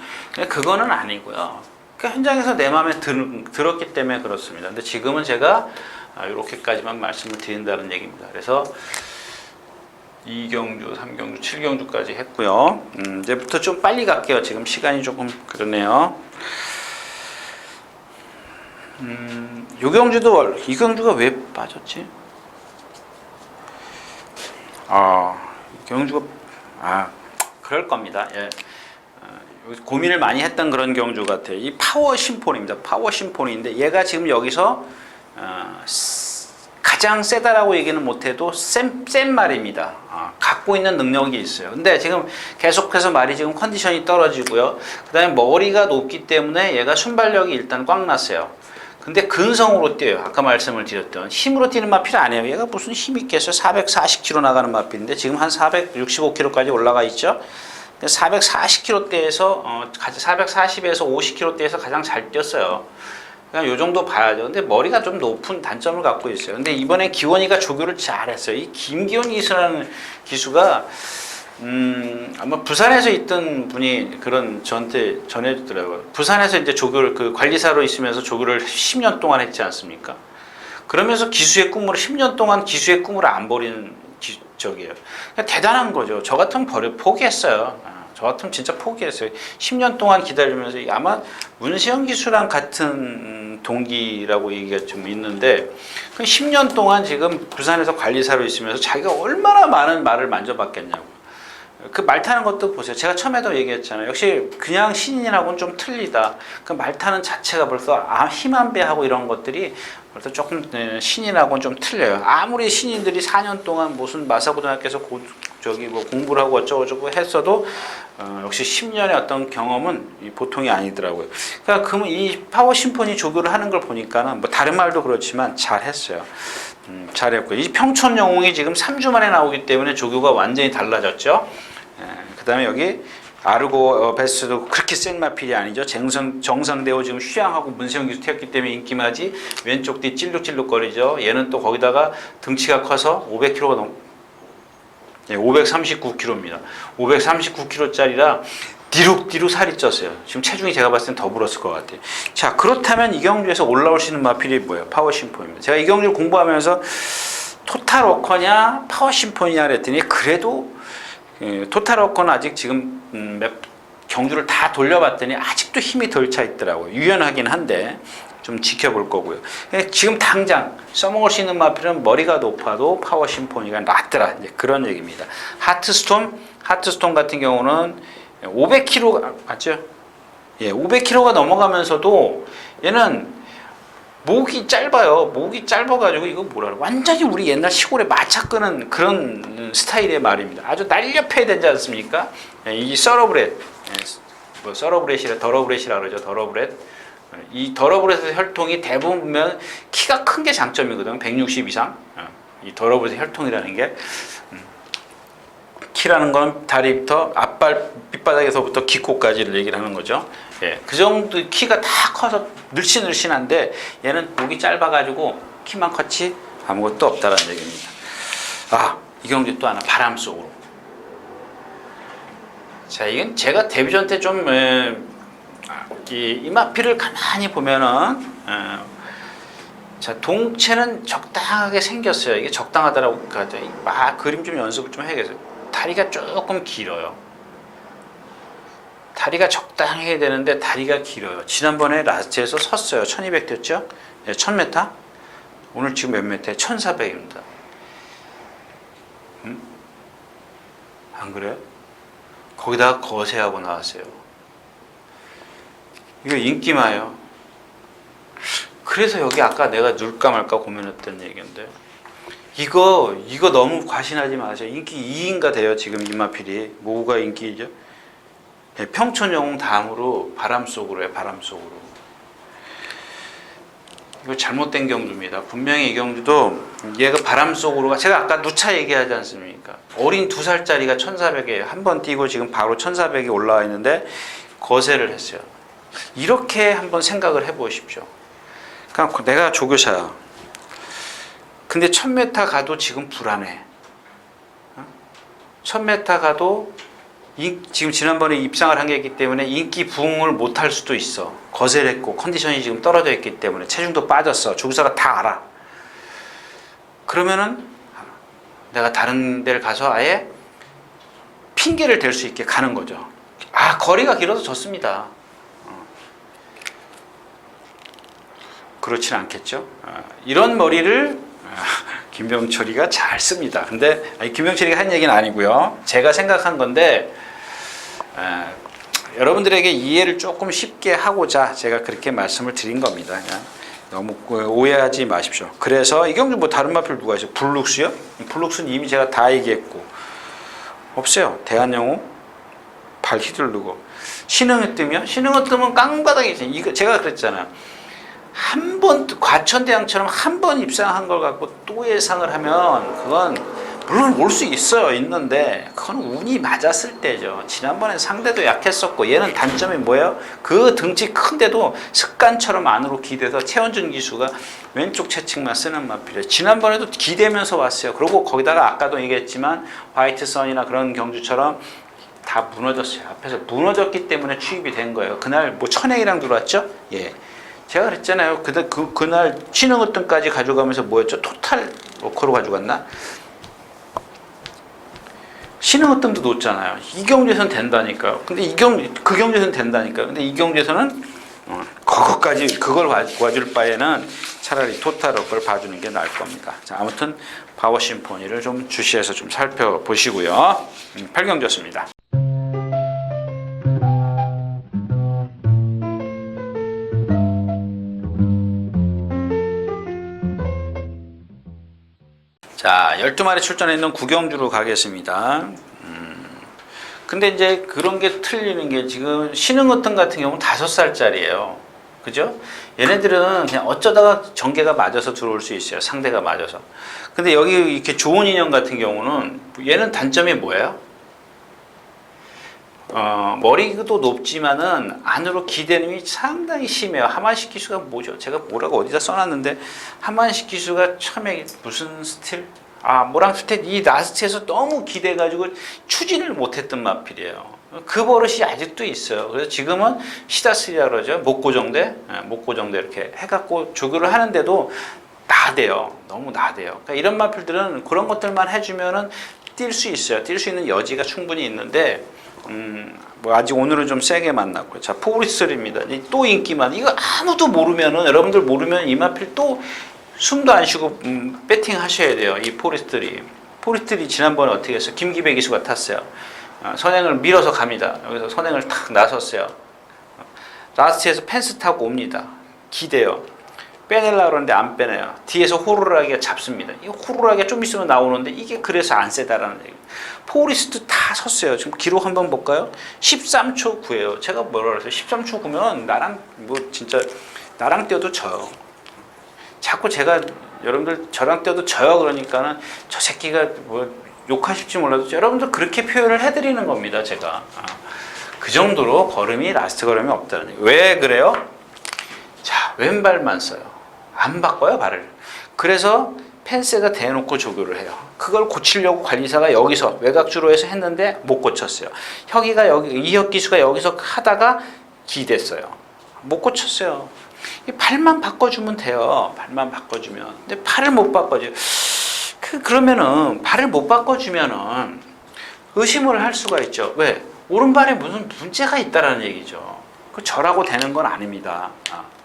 그거는 아니고요. 그러니까 현장에서 내 마음에 들었기 때문에 그렇습니다. 근데 지금은 제가 이렇게까지만 말씀을 드린다는 얘기입니다. 그래서 2경주, 3경주, 7경주까지 했고요. 이제부터 좀 빨리 갈게요. 지금 시간이 조금 그러네요. 요경주도 이경주가 왜 빠졌지? 경주가 그럴 겁니다. 예. 고민을 많이 했던 그런 경주 같아요. 이 파워 심포니입니다. 파워 심포니인데 얘가 지금 여기서 가장 세다라고 얘기는 못해도 센 말입니다. 갖고 있는 능력이 있어요. 근데 지금 계속해서 말이 지금 컨디션이 떨어지고요. 그 다음에 머리가 높기 때문에 얘가 순발력이 일단 꽉 났어요. 근데 근성으로 뛰어요. 아까 말씀을 드렸던 힘으로 뛰는 마필이 아니에요. 얘가 무슨 힘이 있겠어요. 440km 나가는 마필인데 지금 한 465km까지 올라가 있죠. 440km대에서 440에서 50km대에서 가장 잘 뛰었어요. 그냥 요 정도 봐야죠. 근데 머리가 좀 높은 단점을 갖고 있어요. 근데 이번에 기원이가 조교를 잘했어요. 이 김기원 기수라는 기수가 아마 부산에서 있던 분이 그런 저한테 전해주더라고요. 부산에서 이제 조교를 그 관리사로 있으면서 조교를 10년 동안 했지 않습니까? 그러면서 기수의 꿈으로 10년 동안 기수의 꿈을 안 버리는 적이에요. 대단한 거죠. 저 같으면 포기했어요. 저 같으면 진짜 포기했어요. 10년 동안 기다리면서 아마 문세영 기수랑 같은 동기라고 얘기가 좀 있는데 그 10년 동안 지금 부산에서 관리사로 있으면서 자기가 얼마나 많은 말을 만져봤겠냐고. 그 말 타는 것도 보세요. 제가 처음에도 얘기했잖아요. 역시 그냥 신인하고는 좀 틀리다. 그 말 타는 자체가 벌써 힘안배하고 이런 것들이 벌써 조금 신인하고는 좀 틀려요. 아무리 신인들이 4년 동안 무슨 마사고등학교에서 뭐 공부를 하고 어쩌고저쩌고 했어도 역시 10년의 어떤 경험은 보통이 아니더라고요. 그러니까 그러면 이 파워 심포니 조교를 하는 걸 보니까는 뭐 다른 말도 그렇지만 잘했어요. 잘했고 이 평촌 영웅이 지금 3주 만에 나오기 때문에 조교가 완전히 달라졌죠. 그 다음에 여기 아르고 베스도 그렇게 센 마필이 아니죠. 정상대호 지금 휴양하고 문세영 기수 태웠기 때문에 인기마지 왼쪽 뒤 찔룩찔룩거리죠. 얘는 또 거기다가 등치가 커서 500kg가 넘 539kg입니다. 539kg짜리라 뒤룩뒤룩 살이 쪘어요. 지금 체중이 제가 봤을 땐 더 불었을 것 같아요. 자, 그렇다면 이경주에서 올라올 수 있는 마필이 뭐예요? 파워 심포니입니다. 제가 이경주를 공부하면서 토탈 워커냐 파워 심포니냐 그랬더니 그래도 토탈 워커는 아직 지금 경주를 다 돌려봤더니 아직도 힘이 덜 차 있더라고요. 유연하긴 한데 좀 지켜볼 거고요. 지금 당장 써먹을 수 있는 마필은 머리가 높아도 파워 심포니가 낫더라. 이제 그런 얘기입니다. 하트스톤 같은 경우는 500kg 맞죠? 예, 500kg가 넘어가면서도 얘는 목이 짧아요. 목이 짧아가지고 이거 뭐라 그래? 완전히 우리 옛날 시골에 마차 끄는 그런 스타일의 말입니다. 아주 날렵해야 되지 않습니까? 예, 이 서러브렛, 뭐 서러브렛이라 더러브렛이라 그러죠. 더러브렛. 이 더러브렛의 혈통이 대부분 보면 키가 큰 게 장점이거든. 160 이상. 이 더러브렛의 혈통이라는 게 키라는 건 다리부터 앞발 밑바닥에서부터 기코까지를 얘기를 하는 거죠. 예, 그 정도 키가 다 커서 늘씬늘씬한데 얘는 목이 짧아가지고 키만 컸지 아무것도 없다는 얘기입니다. 아, 이경주 또 하나 바람 속으로. 자, 이건 제가 데뷔전 때 좀 이마피를 가만히 보면은 자, 동체는 적당하게 생겼어요. 이게 적당하다라고 하죠. 그림 좀 연습을 좀 해야겠어요. 다리가 조금 길어요. 다리가 적당해야 되는데 다리가 길어요. 지난번에 라스트에서 섰어요. 1200 됐죠? 네, 1000m? 오늘 지금 몇 m에? 1400입니다. 안 그래요? 거기다가 거세하고 나왔어요. 이거 인기마예요. 그래서 여기 아까 내가 넣을까 말까 고민했던 얘기인데 이거 너무 과신하지 마세요. 인기 2인가 돼요. 지금 이마필이. 뭐가 인기죠? 네, 평촌영웅 다음으로 바람 속으로 해요. 바람 속으로. 이거 잘못된 경주입니다. 분명히 이 경주도 얘가 바람 속으로가 제가 아까 누차 얘기하지 않습니까? 어린 2살짜리가 1400에 한 번 뛰고 지금 바로 1400에 올라와 있는데 거세를 했어요. 이렇게 한번 생각을 해보십시오. 그러니까 내가 조교사야. 근데 1000m 가도 지금 불안해. 1000m 가도 지금 지난번에 입상을 한 게 있기 때문에 인기 부응을 못할 수도 있어. 거세를 했고 컨디션이 지금 떨어져 있기 때문에 체중도 빠졌어. 조교사가 다 알아. 그러면은 내가 다른 데를 가서 아예 핑계를 댈 수 있게 가는 거죠. 아, 거리가 길어서 졌습니다. 그렇진 않겠죠. 이런 머리를 김병철이가 잘 씁니다. 근데 김병철이가 한 얘기는 아니고요. 제가 생각한 건데 여러분들에게 이해를 조금 쉽게 하고자 제가 그렇게 말씀을 드린 겁니다. 그냥 너무 오해하지 마십시오. 그래서 이경주 뭐 다른 마필 누가 있어요? 블룩스요? 블룩스는 이미 제가 다 얘기했고 없어요. 대한영웅 발 휘두르고 신흥을 뜨면 신흥을 뜨면 깡바닥이지. 이거 제가 그랬잖아요. 한 번 과천대왕처럼 한 번 입상한 걸 갖고 또 예상을 하면 그건 물론 올 수 있어요. 있는데 그건 운이 맞았을 때죠. 지난번에 상대도 약했었고 얘는 단점이 뭐예요? 그 등치 큰데도 습관처럼 안으로 기대서 최원준 기수가 왼쪽 채찍만 쓰는 마필이에요. 지난번에도 기대면서 왔어요. 그리고 거기다가 아까도 얘기했지만 화이트선이나 그런 경주처럼 다 무너졌어요. 앞에서 무너졌기 때문에 취입이 된 거예요. 그날 뭐 천행이랑 들어왔죠? 예. 제가 그랬잖아요. 그날 신흥어등까지 가져가면서 뭐였죠? 토탈 워커로 가져갔나? 신흥어뜸도 높잖아요. 이 경주에서는 된다니까요. 근데 그 경주에서는 된다니까요. 근데 이 경주에서는 그걸 봐줄 바에는 차라리 토탈을 그걸 봐주는 게 나을 겁니다. 자, 아무튼 파워 심포니를 좀 주시해서 좀 살펴보시고요. 8경주였습니다. 자, 12마리 출전해 있는 구경주로 가겠습니다. 근데 이제 그런 게 틀리는 게 지금 신흥어떤 같은 경우는 5살짜리예요. 그죠? 얘네들은 그냥 어쩌다가 전개가 맞아서 들어올 수 있어요. 상대가 맞아서. 근데 여기 이렇게 좋은 인형 같은 경우는 얘는 단점이 뭐예요? 머리도 높지만은 안으로 기대림이 상당히 심해요. 하만식 기수가 뭐죠? 제가 뭐라고 어디다 써놨는데 하만식 기수가 처음에 무슨 스틸? 모랑 스틸 이 라스트에서 너무 기대가지고 추진을 못했던 마필이에요. 그 버릇이 아직도 있어요. 그래서 지금은 시다스리라 그러죠. 목고정대 이렇게 해갖고 조교를 하는데도 나대요. 너무 나대요. 그러니까 이런 마필들은 그런 것들만 해주면은 뛸 수 있어요. 뛸 수 있는 여지가 충분히 있는데. 뭐 아직 오늘은 좀 세게 만났고요. 자, 포리스입니다. 또 인기만. 이거 아무도 모르면은 여러분들 모르면 이 마필 또 숨도 안 쉬고 배팅 하셔야 돼요. 이 포리스들이 지난번에 어떻게 했어요? 김기배 기수가 탔어요. 선행을 밀어서 갑니다. 여기서 선행을 탁 나섰어요. 라스트에서 펜스 타고 옵니다. 기대요. 빼내려고 그러는데 안 빼내요. 뒤에서 호루라기가 잡습니다. 이 호루라기가 좀 있으면 나오는데 이게 그래서 안 세다라는 얘기예요. 포리스트 다 섰어요. 지금 기록 한번 볼까요? 13초 9예요. 제가 뭐라 그랬어요? 13초 9면 나랑 뛰어도 져요. 자꾸 제가 여러분들 저랑 뛰어도 져요 그러니까는 저 새끼가 뭐 욕하실지 몰라도 여러분들 그렇게 표현을 해드리는 겁니다. 제가 그 정도로 라스트 걸음이 없다는 얘기예요. 왜 그래요? 자, 왼발만 써요. 안 바꿔요, 발을. 그래서 펜스가 대놓고 조교를 해요. 그걸 고치려고 관리사가 여기서 외곽주로 해서 했는데 못 고쳤어요. 이혁 기수가 여기서 하다가 기댔어요. 못 고쳤어요. 발만 바꿔주면 돼요. 발만 바꿔주면. 근데 발을 못 바꿔줘요. 그러면은 발을 못 바꿔주면은 의심을 할 수가 있죠. 왜? 오른발에 무슨 문제가 있다라는 얘기죠. 저라고 되는 건 아닙니다.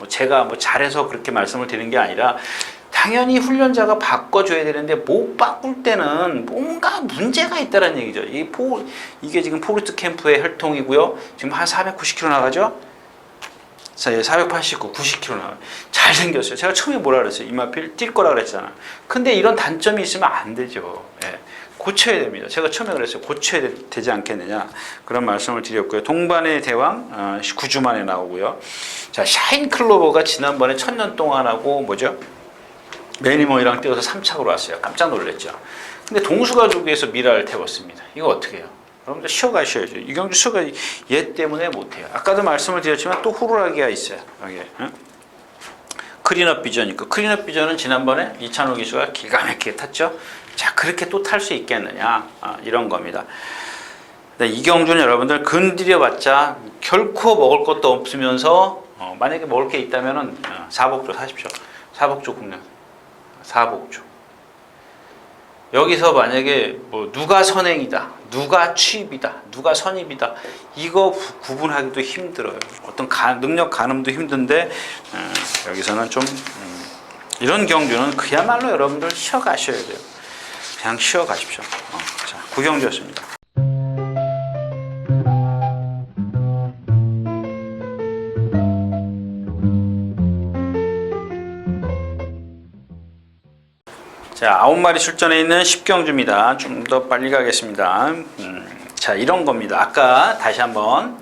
제가 잘해서 그렇게 말씀을 드리는 게 아니라 당연히 훈련자가 바꿔줘야 되는데 못 바꿀 때는 뭔가 문제가 있다는 얘기죠. 이게 지금 포르트 캠프의 혈통이고요. 지금 한 490km 나가죠? 489, 90km 나가요. 잘생겼어요. 제가 처음에 뭐라 그랬어요? 이마필 뛸 거라 그랬잖아. 근데 이런 단점이 있으면 안 되죠. 예. 고쳐야 됩니다. 제가 처음에 그랬어요. 고쳐야 되지 않겠느냐. 그런 말씀을 드렸고요. 동반의 대왕 9주 만에 나오고요. 자, 샤인 클로버가 지난번에 1000년 동안 하고 매니머이랑 뛰어서 3착으로 왔어요. 깜짝 놀랐죠. 근데 동수가족에서 미라를 태웠습니다. 이거 어떻게 해요? 여러분들 쉬어가셔야죠. 이경주 쉬어가 얘 때문에 못해요. 아까도 말씀을 드렸지만 또 호루라기가 있어요. 여기. 클린업 비전 있고 클린업 비전은 지난번에 이찬호 기수가 기가 막히게 탔죠. 자, 그렇게 또 탈 수 있겠느냐 이런 겁니다. 이경주는 여러분들 건드려봤자 결코 먹을 것도 없으면서 만약에 먹을 게 있다면은 사복조 사십시오. 사복조 국내 사복조. 여기서 만약에 누가 선행이다, 누가 취입이다, 누가 선입이다 이거 구분하기도 힘들어요. 어떤 능력 가늠도 힘든데 여기서는 좀 이런 경주는 그야말로 여러분들 쉬어가셔야 돼요. 그냥 쉬어가십시오. 자, 구경주였습니다. 자, 9마리 출전해 있는 10경주입니다. 좀 더 빨리 가겠습니다. 자, 이런 겁니다. 아까 다시 한번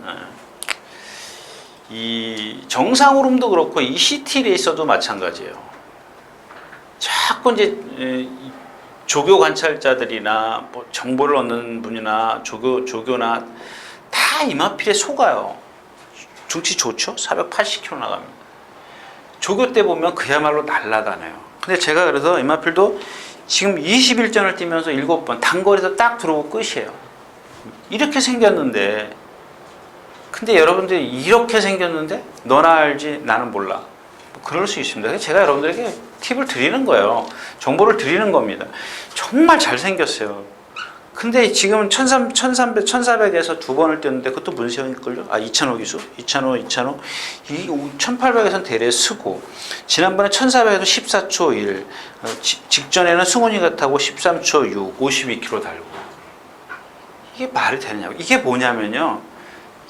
이 정상오름도 그렇고 이 시티 레이서도 마찬가지예요. 자꾸 이제 조교 관찰자들이나 정보를 얻는 분이나 조교나 다 이마필에 속아요. 중치 좋죠? 480km 나갑니다. 조교 때 보면 그야말로 날아다녀요. 근데 제가 그래서 이마필도 지금 21전을 뛰면서 7번 단거리에서 딱 들어오고 끝이에요. 이렇게 생겼는데 근데 여러분들이 이렇게 생겼는데 너나 알지 나는 몰라. 그럴 수 있습니다. 제가 여러분들에게 팁을 드리는 거예요. 정보를 드리는 겁니다. 정말 잘생겼어요. 근데 지금은 1300에서 두 번을 뛰었는데 그것도 문세영일걸요? 아, 이찬호 기수? 이찬호. 이 1800에서는 대래 쓰고, 지난번에 1400에도 14초 1, 직전에는 승훈이가 타고 13초 6, 52km 달고. 이게 말이 되냐고. 이게 뭐냐면요.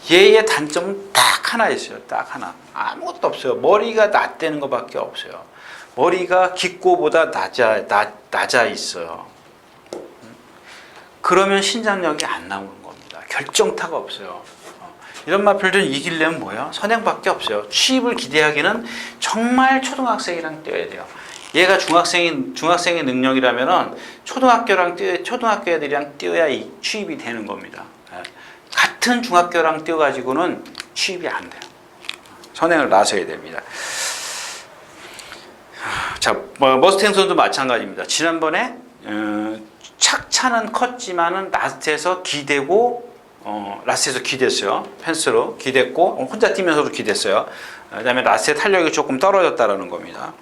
얘의 단점은 딱 하나 있어요. 딱 하나. 아무것도 없어요. 머리가 낮대는 것밖에 없어요. 머리가 기꼬보다 낮아 있어요. 그러면 신장력이 안 나오는 겁니다. 결정타가 없어요. 이런 마필들은 이기려면 뭐예요? 선행밖에 없어요. 취입을 기대하기는 정말 초등학생이랑 뛰어야 돼요. 얘가 중학생의 능력이라면은 초등학교 애들이랑 뛰어야 취입이 되는 겁니다. 같은 중학교랑 뛰어가지고는 취입이 안 돼요. 선행을 나서야 됩니다. 자, 머스탱 선도 마찬가지입니다. 지난번에 착차는 컸지만은 라스트에서 기댔어요. 펜스로 기댔고 혼자 뛰면서도 기댔어요. 그다음에 라스트에 탄력이 조금 떨어졌다라는 겁니다.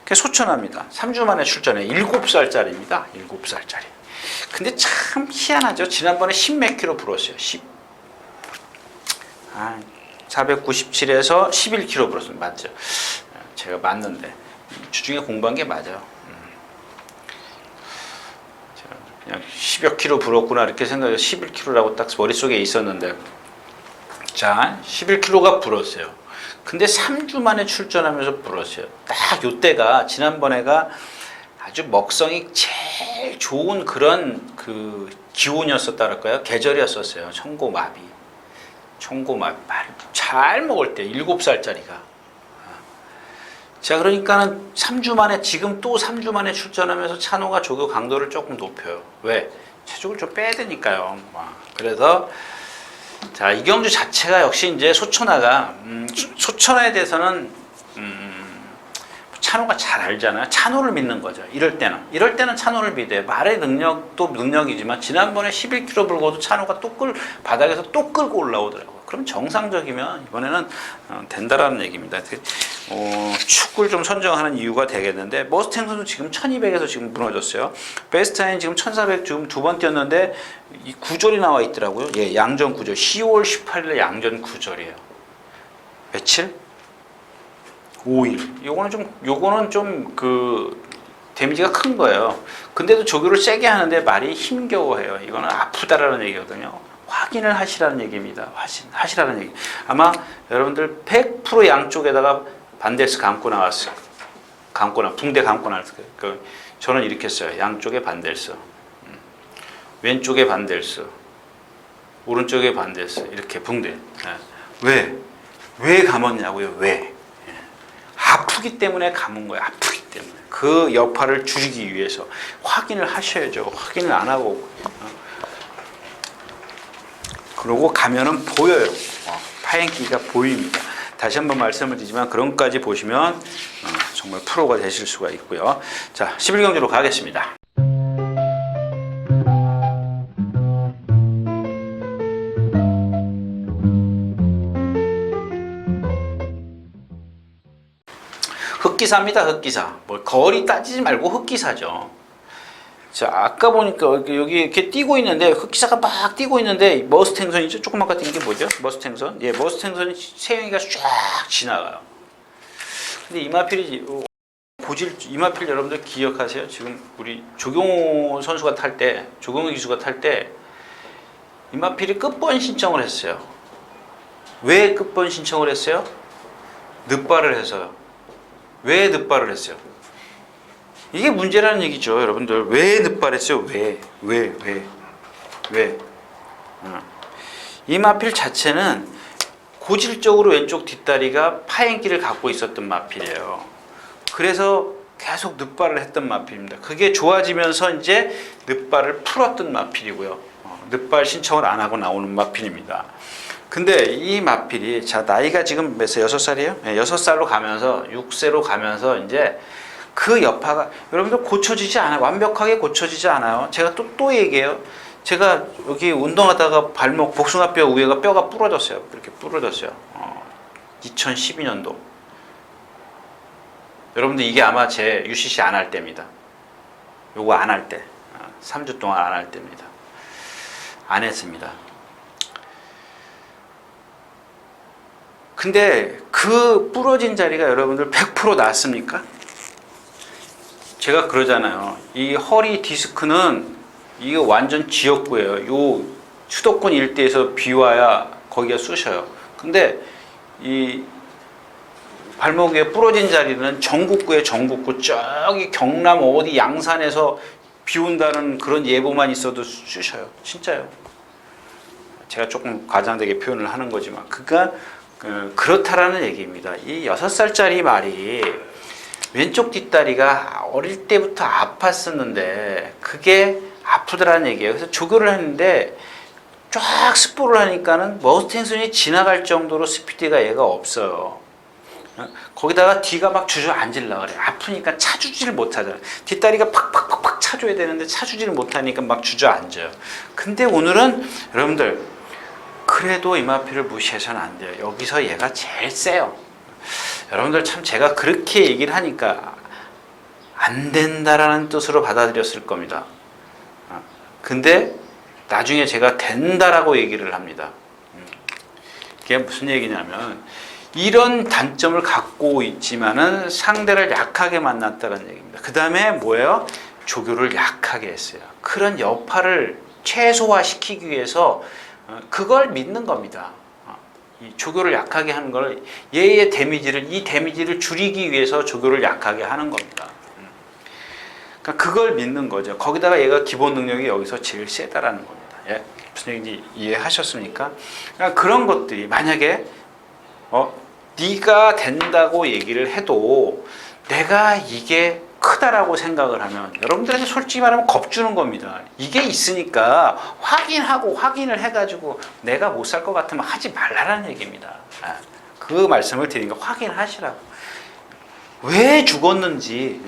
그게 소천합니다. 3주 만에 출전해. 7살짜리입니다. 7살짜리. 근데 참 희한하죠. 지난번에 10몇 킬로 불었어요. 497에서 11kg 불었어요. 맞죠? 제가 맞는데 주중에 공부한 게 맞아요. 제가 그냥 10여 킬로 불었구나 이렇게 생각해서 11kg라고 딱 머릿속에 있었는데, 자, 11kg가 불었어요. 근데 3주 만에 출전하면서 불었어요. 딱 요때가 지난번에가 아주 먹성이 제일 좋은 그런 그 기운이었었다랄까요? 계절이었었어요. 청고마비 잘 먹을 때 7살짜리가. 자, 그러니까는 3주 만에, 지금 또 3주 만에 출전하면서 찬호가 조교 강도를 조금 높여요. 왜? 체중을 좀 빼야 되니까요. 그래서 자, 이경주 자체가 역시 이제 소천화에 대해서는 찬호가 잘 알잖아요. 찬호를 믿는 거죠. 이럴 때는 찬호를 믿어요. 말의 능력도 능력이지만 지난번에 11kg 불고도 찬호가 바닥에서 또 끌고 올라오더라고요. 그럼 정상적이면 이번에는 된다라는 얘기입니다. 축구를 좀 선정하는 이유가 되겠는데, 머스탱 선수 지금 1200에서 지금 무너졌어요. 베스트타임 지금 1400 지금 두 번 뛰었는데 이 구절이 나와 있더라고요. 예, 양전 구절. 10월 18일에 양전 구절이에요. 며칠? 5일. 요거는 좀 데미지가 큰 거예요. 근데도 조교를 세게 하는데 말이 힘겨워해요. 이거는 아프다라는 얘기거든요. 확인을 하시라는 얘기입니다. 하시라는 얘기. 아마 여러분들 100% 양쪽에다가 반델스 감고 나왔어요. 붕대 감고 나왔어요. 저는 이렇게 써요. 양쪽에 반델스, 왼쪽에 반델스, 오른쪽에 반델스, 이렇게 붕대. 왜 감았냐고요? 왜? 아프기 때문에 감은 거예요. 아프기 때문에. 그 여파를 줄이기 위해서 확인을 하셔야죠. 확인을 안 하고 그러고 가면은 보여요. 파행기가 보입니다. 다시 한번 말씀을 드리지만 그런 것까지 보시면 정말 프로가 되실 수가 있고요. 자, 11경기로 가겠습니다. 흑기사입니다. 흑기사. 뭐 거리 따지지 말고 흑기사죠. 자, 아까 보니까 여기 이렇게 뛰고 있는데, 흑기사가 막 뛰고 있는데, 머스탱선이죠? 조금 아까 뛴 게 뭐죠? 머스탱선? 예, 머스탱선이 세영이가 쫙 지나가요. 근데 이마필이, 이마필 여러분들 기억하세요? 지금 우리 조경호 선수가 탈 때, 조경호 기수가 탈 때, 이마필이 끝번 신청을 했어요. 왜 끝번 신청을 했어요? 늑발을 해서요. 왜 늑발을 했어요? 이게 문제라는 얘기죠, 여러분들. 왜 늑발했어요? 왜? 이 마필 자체는 고질적으로 왼쪽 뒷다리가 파행기를 갖고 있었던 마필이에요. 그래서 계속 늑발을 했던 마필입니다. 그게 좋아지면서 이제 늑발을 풀었던 마필이고요. 늑발 신청을 안 하고 나오는 마필입니다. 근데 이 마필이, 자, 나이가 지금 몇 살? 6살이에요? 네, 6살로 가면서 6세로 가면서 이제 그 여파가 여러분들 고쳐지지 않아요. 완벽하게 고쳐지지 않아요. 제가 또 얘기해요. 제가 여기 운동하다가 발목 복숭아뼈 위에가 뼈가 부러졌어요. 이렇게 부러졌어요. 2012년도. 여러분들 이게 아마 제 UCC 안 할 때입니다. 요거 안 할 때. 3주 동안 안 할 때입니다. 안 했습니다. 근데 그 부러진 자리가 여러분들 100% 낫습니까? 제가 그러잖아요. 이 허리 디스크는 이거 완전 지역구예요. 요 수도권 일대에서 비 와야 거기가 쑤셔요. 근데 이 발목 위에 부러진 자리는 전국구에 전국구, 저기 경남 어디 양산에서 비 온다는 그런 예보만 있어도 쑤셔요. 진짜요. 제가 조금 과장되게 표현을 하는 거지만 그러니까 그렇다라는 얘기입니다. 이 6살짜리 말이 왼쪽 뒷다리가 어릴 때부터 아팠었는데 그게 아프더라는 얘기예요. 그래서 조교를 했는데 쫙 스포를 하니까는 머스탱슨이 지나갈 정도로 스피드가 얘가 없어요. 거기다가 뒤가 막 주저앉으려고 그래. 아프니까 차주지를 못하잖아요. 뒷다리가 팍팍팍팍 차줘야 되는데 차주지를 못하니까 막 주저앉아요. 근데 오늘은 여러분들 그래도 이마피를 무시해서는 안 돼요. 여기서 얘가 제일 세요. 여러분들 참 제가 그렇게 얘기를 하니까 안 된다라는 뜻으로 받아들였을 겁니다. 근데 나중에 제가 된다라고 얘기를 합니다. 그게 무슨 얘기냐면 이런 단점을 갖고 있지만은 상대를 약하게 만났다는 얘기입니다. 그 다음에 뭐예요? 조교를 약하게 했어요. 그런 여파를 최소화시키기 위해서 그걸 믿는 겁니다. 이 조교를 약하게 하는 걸 얘의 이 데미지를 줄이기 위해서 조교를 약하게 하는 겁니다. 그러니까 그걸 믿는 거죠. 거기다가 얘가 기본 능력이 여기서 제일 세다라는 겁니다. 예? 무슨 얘기인지 이해하셨습니까? 그러니까 그런 것들이 만약에 네가 된다고 얘기를 해도 내가 이게 크다라고 생각을 하면 여러분들에게 솔직히 말하면 겁주는 겁니다. 이게 있으니까 확인을 해가지고 내가 못 살 것 같으면 하지 말라는 얘기입니다. 그 말씀을 드리니까 확인하시라고. 왜 죽었는지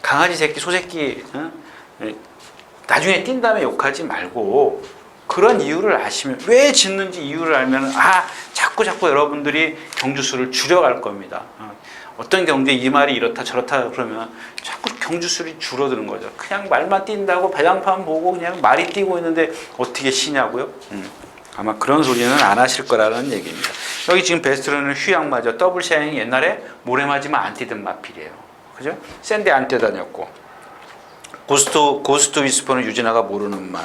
강아지 새끼 소새끼 나중에 뛴 다음에 욕하지 말고 그런 이유를 아시면 왜 짖는지 이유를 알면 자꾸 여러분들이 경주수를 줄여갈 겁니다. 어떤 경주에 이 말이 이렇다 저렇다 그러면 자꾸 경주수를 줄어드는 거죠. 그냥 말만 뛴다고 배당판 보고 그냥 말이 뛰고 있는데 어떻게 쉬냐고요? 아마 그런 소리는 안 하실 거라는 얘기입니다. 여기 지금 베스트로는 휴양마저 더블 샤이닝 옛날에 모래 맞으면 안 뛰던 마필이에요. 그죠? 센데 안 뛰어다녔고 고스트 위스퍼는 유진아가 모르는 말.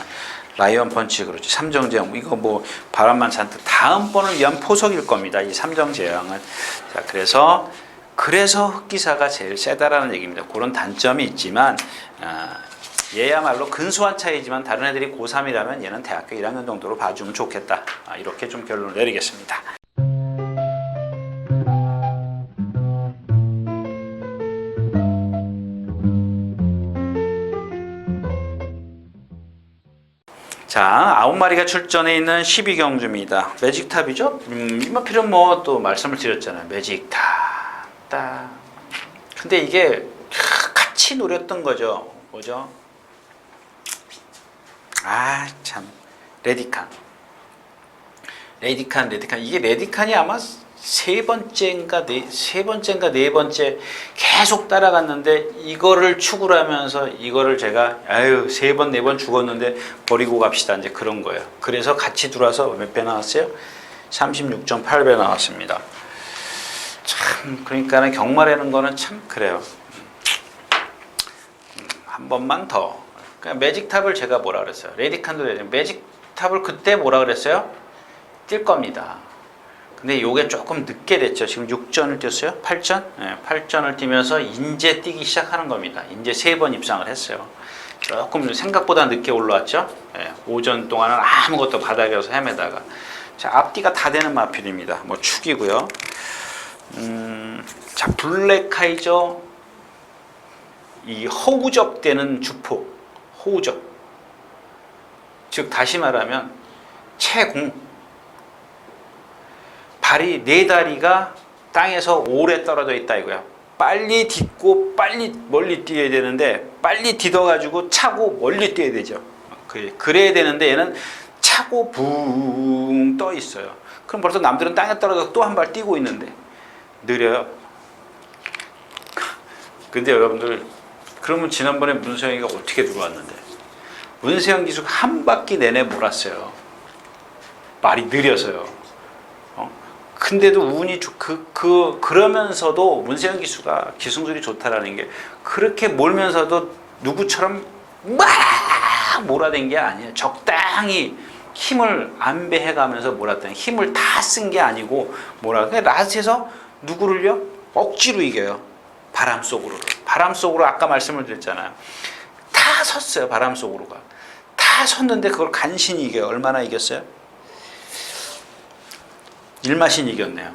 라이언 펀치 그렇지. 삼정제왕 이거 뭐 바람만 잔뜩 다음번을 위한 포석일 겁니다. 이 삼정제왕은. 자 그래서 흑기사가 제일 세다라는 얘기입니다. 그런 단점이 있지만 얘야말로 근소한 차이지만 다른 애들이 고3이라면 얘는 대학교 1학년 정도로 봐주면 좋겠다. 이렇게 좀 결론을 내리겠습니다. 자, 9마리가 출전해 있는 12경주입니다. 매직탑이죠? 이마필은 뭐 또 말씀을 드렸잖아요. 매직탑. 딱. 근데 이게 같이 노렸던 거죠. 뭐죠? 참. 레디칸. 이게 레디칸이 아마 세 번째인가 네 번째 계속 따라갔는데 이거를 추구를 하면서 이거를 제가 3번, 4번 죽었는데 버리고 갑시다. 이제 그런 거예요. 그래서 같이 들어와서 몇 배 나왔어요? 36.8배 나왔습니다. 참, 그러니까는 경마라는 거는 참 그래요. 한 번만 더. 그러니까 매직탑을 제가 뭐라 그랬어요? 레디칸도 매직탑을 그때 뭐라 그랬어요? 뛸 겁니다. 근데 요게 조금 늦게 됐죠. 지금 6전을 뛰었어요? 8전? 네, 8전을 뛰면서 인제 뛰기 시작하는 겁니다. 인제 3번 입상을 했어요. 조금 생각보다 늦게 올라왔죠. 네, 5전 동안은 아무것도 바닥에서 헤매다가. 자, 앞뒤가 다 되는 마필입니다. 뭐 축이고요. 자, 블랙카이저 이 허우적되는 주포. 허우적. 즉 다시 말하면 채공. 발이 네 다리가 땅에서 오래 떨어져 있다 이거야. 빨리 딛고 빨리 멀리 뛰어야 되는데 빨리 딛어가지고 차고 멀리 뛰어야 되죠. 그래야 되는데 얘는 차고 붕 떠 있어요. 그럼 벌써 남들은 땅에 떨어져 또 한 발 뛰고 있는데 느려요. 근데 여러분들 그러면 지난번에 문성이가 어떻게 들어왔는데 문세영 기수가 한 바퀴 내내 몰았어요. 말이 느려서요. 근데도 운이 그러면서도 문세영 기수가 기승술이 좋다라는 게 그렇게 몰면서도 누구처럼 막 몰아댄 게 아니에요. 적당히 힘을 안배해가면서 몰았던, 힘을 다 쓴 게 아니고 몰았던. 라스트에서 누구를요? 억지로 이겨요. 바람 속으로. 바람 속으로 아까 말씀을 드렸잖아요. 다 섰어요. 바람 속으로가. 다 섰는데 그걸 간신히 이겨요. 얼마나 이겼어요? 일마신 이겼네요.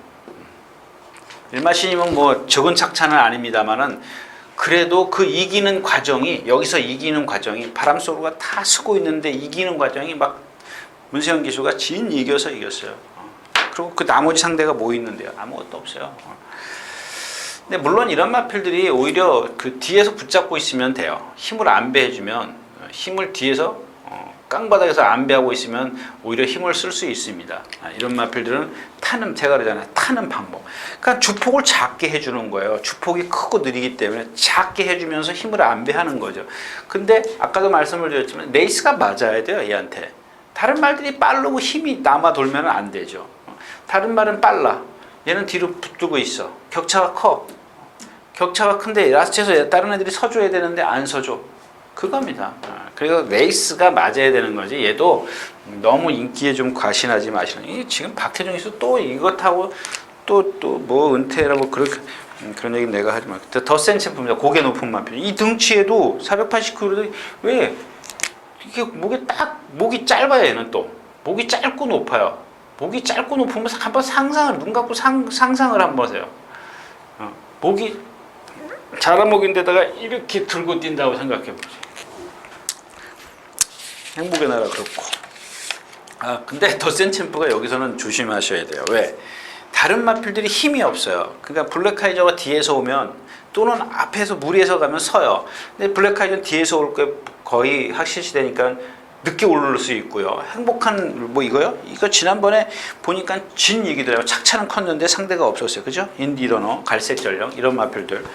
일마신이면 뭐 적은 착차는 아닙니다만은 그래도 그 이기는 과정이, 여기서 이기는 과정이 바람 속으로가 다 서고 있는데 이기는 과정이 막 문세영 기수가 이겨서 이겼어요. 그리고 그 나머지 상대가 뭐 있는데요? 아무것도 없어요. 근데 물론 이런 마필들이 오히려 그 뒤에서 붙잡고 있으면 돼요. 힘을 안배해주면, 힘을 뒤에서 깡바닥에서 안배하고 있으면 오히려 힘을 쓸 수 있습니다. 이런 마필들은 타는, 제가 그러잖아요. 타는 방법. 그러니까 주폭을 작게 해주는 거예요. 주폭이 크고 느리기 때문에 작게 해주면서 힘을 안배하는 거죠. 근데 아까도 말씀을 드렸지만 레이스가 맞아야 돼요. 얘한테. 다른 말들이 빠르고 힘이 남아 돌면 안 되죠. 다른 말은 빨라. 얘는 뒤로 붙들고 있어. 격차가 커. 격차가 큰데 라스트에서 다른 애들이 서줘야 되는데 안 서줘. 그겁니다. 그래서 레이스가 맞아야 되는 거지. 얘도 너무 인기에 좀 과신하지 마시는. 지금 박태종에서 또 이것하고 또 뭐 은퇴라고 그런 얘기 내가 하지 마. 더 센 챔프입니다. 고개 높은 마필. 이 등치에도 489kg 왜 이게 목이 짧아요. 얘는 또 목이 짧고 높아요. 목이 짧고 높으면 한번 상상을 눈 감고 상상을 한번 하세요. 목이 자라목인데다가 이렇게 들고 뛴다고 생각해 보세요. 행복의 나라 그렇고. 근데 더 센 챔프가 여기서는 조심하셔야 돼요. 왜? 다른 마필들이 힘이 없어요. 그러니까 블랙카이저가 뒤에서 오면 또는 앞에서 무리해서 가면 서요. 근데 블랙카이저는 뒤에서 올 게 거의 확실시 되니까 늦게 오를 수 있고요. 행복한 뭐 이거요? 이거 지난번에 보니까 진 얘기더라고요. 착차는 컸는데 상대가 없었어요. 그죠? 인디러너, 갈색 전령 이런 마필들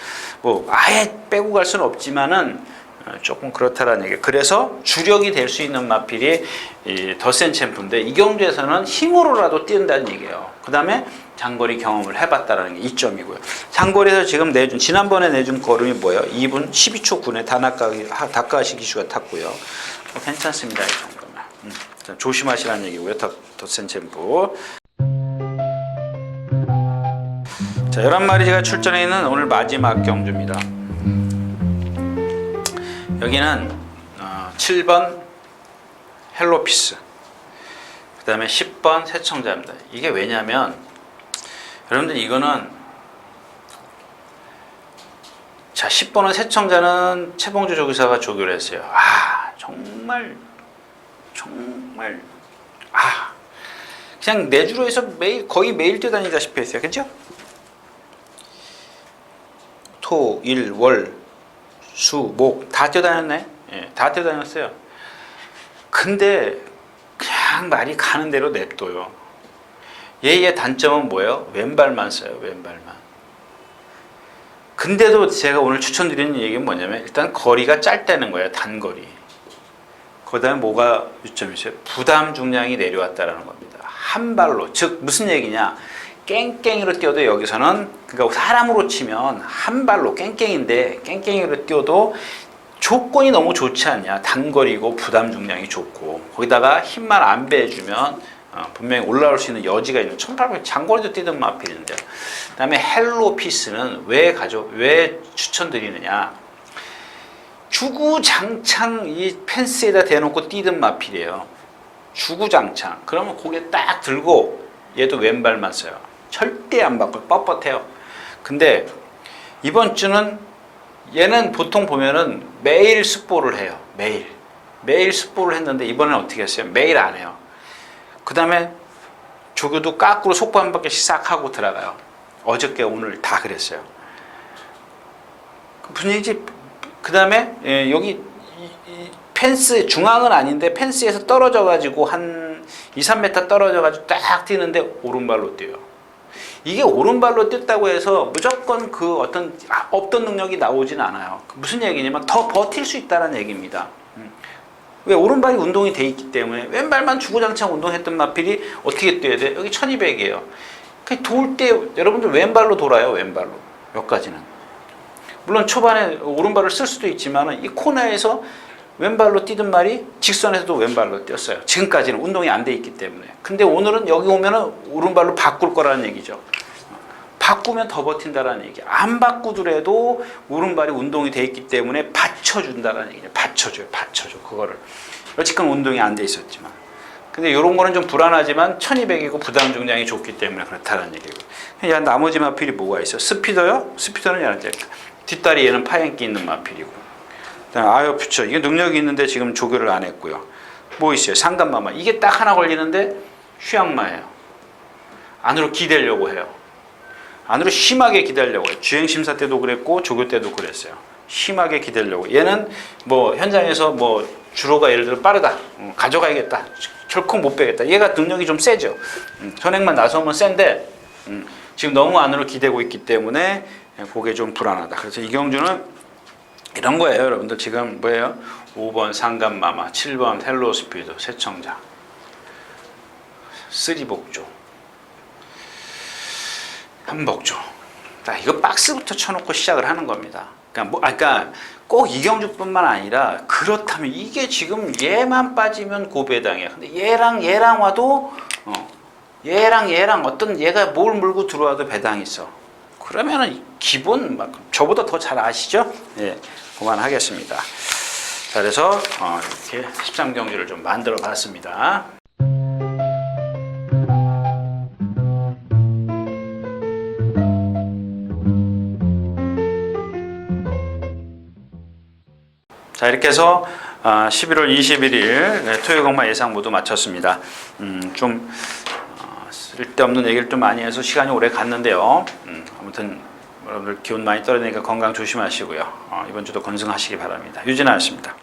뭐 아예 빼고 갈 수는 없지만은 조금 그렇다라는 얘기. 그래서 주력이 될 수 있는 마필이 더 센 챔프인데 이 경주에서는 힘으로라도 뛴다는 얘기예요. 그 다음에 장거리 경험을 해봤다라는 게 이점이고요. 장거리에서 지금 지난번에 내준 걸음이 뭐예요? 2분 12초 9에 다카시 기슈가 탔고요. 괜찮습니다. 이 정도면. 조심하시라는 얘기고요. 더 센 챔프. 자, 11마리가 출전해 있는 오늘 마지막 경주입니다. 여기는 7번 헬로피스, 그 다음에 10번 새청자입니다. 이게 왜냐면 여러분들 이거는 자 10번은 새청자는 최봉주 조교사가 조교를 했어요. 정말 그냥 내주로에서 거의 매일 뛰어다니다시피 했어요. 그죠? 토, 일, 월, 수, 목 다 뛰어다녔네. 예, 다 뛰어다녔어요. 근데 그냥 말이 가는 대로 냅둬요. 얘의 단점은 뭐예요? 왼발만 써요. 왼발만. 근데도 제가 오늘 추천드리는 얘기는 뭐냐면 일단 거리가 짧다는 거예요. 단거리. 그 다음에 뭐가 요점이죠? 부담 중량이 내려왔다는 겁니다. 한 발로. 즉 무슨 얘기냐? 깽깽이로 뛰어도 여기서는 그러니까 사람으로 치면 한 발로 깽깽인데 깽깽이로 뛰어도 조건이 너무 좋지 않냐. 단거리고 부담 중량이 좋고 거기다가 힘만 안 배해주면 분명히 올라올 수 있는 여지가 있는 1800 장거리도 뛰던 마필인데 그 다음에 헬로피스는 왜 추천드리느냐. 주구장창 이 펜스에다 대놓고 뛰던 마필이에요. 주구장창. 그러면 고개 딱 들고 얘도 왼발만 써요. 절대 안 바꿔요. 뻣뻣해요. 근데 이번 주는 얘는 보통 보면은 매일 습보를 해요. 매일 습보를 했는데 이번엔 어떻게 했어요? 매일 안 해요. 그 다음에 조교도 까꾸로 속보 한 바퀴씩 싹 하고 들어가요. 어저께 오늘 다 그랬어요. 무슨 얘기지? 그 다음에 여기 펜스 중앙은 아닌데 펜스에서 떨어져 가지고 한 2, 3m 떨어져 가지고 딱 뛰는데 오른발로 뛰어요. 이게 오른발로 뛰었다고 해서 무조건 그 없던 능력이 나오진 않아요. 무슨 얘기냐면 더 버틸 수 있다는 얘기입니다. 왜? 오른발이 운동이 돼 있기 때문에. 왼발만 주구장창 운동했던 마필이 어떻게 뛰어야 돼? 여기 1200이에요. 돌 때 여러분들 왼발로 돌아요. 왼발로. 여기까지는. 물론 초반에 오른발을 쓸 수도 있지만 이 코너에서 왼발로 뛰던 말이 직선에서도 왼발로 뛰었어요. 지금까지는 운동이 안 돼 있기 때문에. 근데 오늘은 여기 오면은 오른발로 바꿀 거라는 얘기죠. 바꾸면 더 버틴다라는 얘기야. 안 바꾸더라도 오른발이 운동이 돼 있기 때문에 받쳐준다라는 얘기죠. 받쳐줘요. 그거를. 여지껏 운동이 안 돼 있었지만. 근데 이런 거는 좀 불안하지만 1200이고 부담 중량이 좋기 때문에 그렇다는 얘기고. 야, 나머지 마필이 뭐가 있어? 스피더요? 스피더는 얘는 뒷다리 얘는 파행기 있는 마필이고. 그다음에 아이어 퓨처. 이게 능력이 있는데 지금 조교를 안 했고요. 뭐 있어요? 상간마마. 이게 딱 하나 걸리는데 휴양마예요. 안으로 기대려고 해요. 안으로 심하게 기대려고 해요. 주행심사 때도 그랬고 조교 때도 그랬어요. 심하게 기대려고. 얘는 뭐 현장에서 뭐 주로가 예를 들어 빠르다. 가져가야겠다. 결코 못 빼겠다. 얘가 능력이 좀 세죠. 현행만 나서면 센데 지금 너무 안으로 기대고 있기 때문에 그게 좀 불안하다. 그래서 이경주는 이런 거예요. 여러분들 지금 뭐예요? 5번 상간마마, 7번 텔로스피드, 세청자, 3복조, 한복조. 이거 박스부터 쳐놓고 시작을 하는 겁니다. 그러니까 꼭 이경주뿐만 아니라 그렇다면 이게 지금 얘만 빠지면 고배당이야. 근데 얘랑 와도 얘랑 어떤 얘가 뭘 물고 들어와도 배당이 있어. 그러면은 기본 저보다 더 잘 아시죠? 예, 그만하겠습니다. 자, 그래서 이렇게 13경주를 좀 만들어 봤습니다. 자, 이렇게 해서 11월 21일 토요일공마 예상 모두 마쳤습니다. 좀 쓸데없는 얘기를 좀 많이 해서 시간이 오래 갔는데요. 아무튼 여러분들 기운 많이 떨어지니까 건강 조심하시고요. 이번 주도 건승하시기 바랍니다. 유진아였습니다.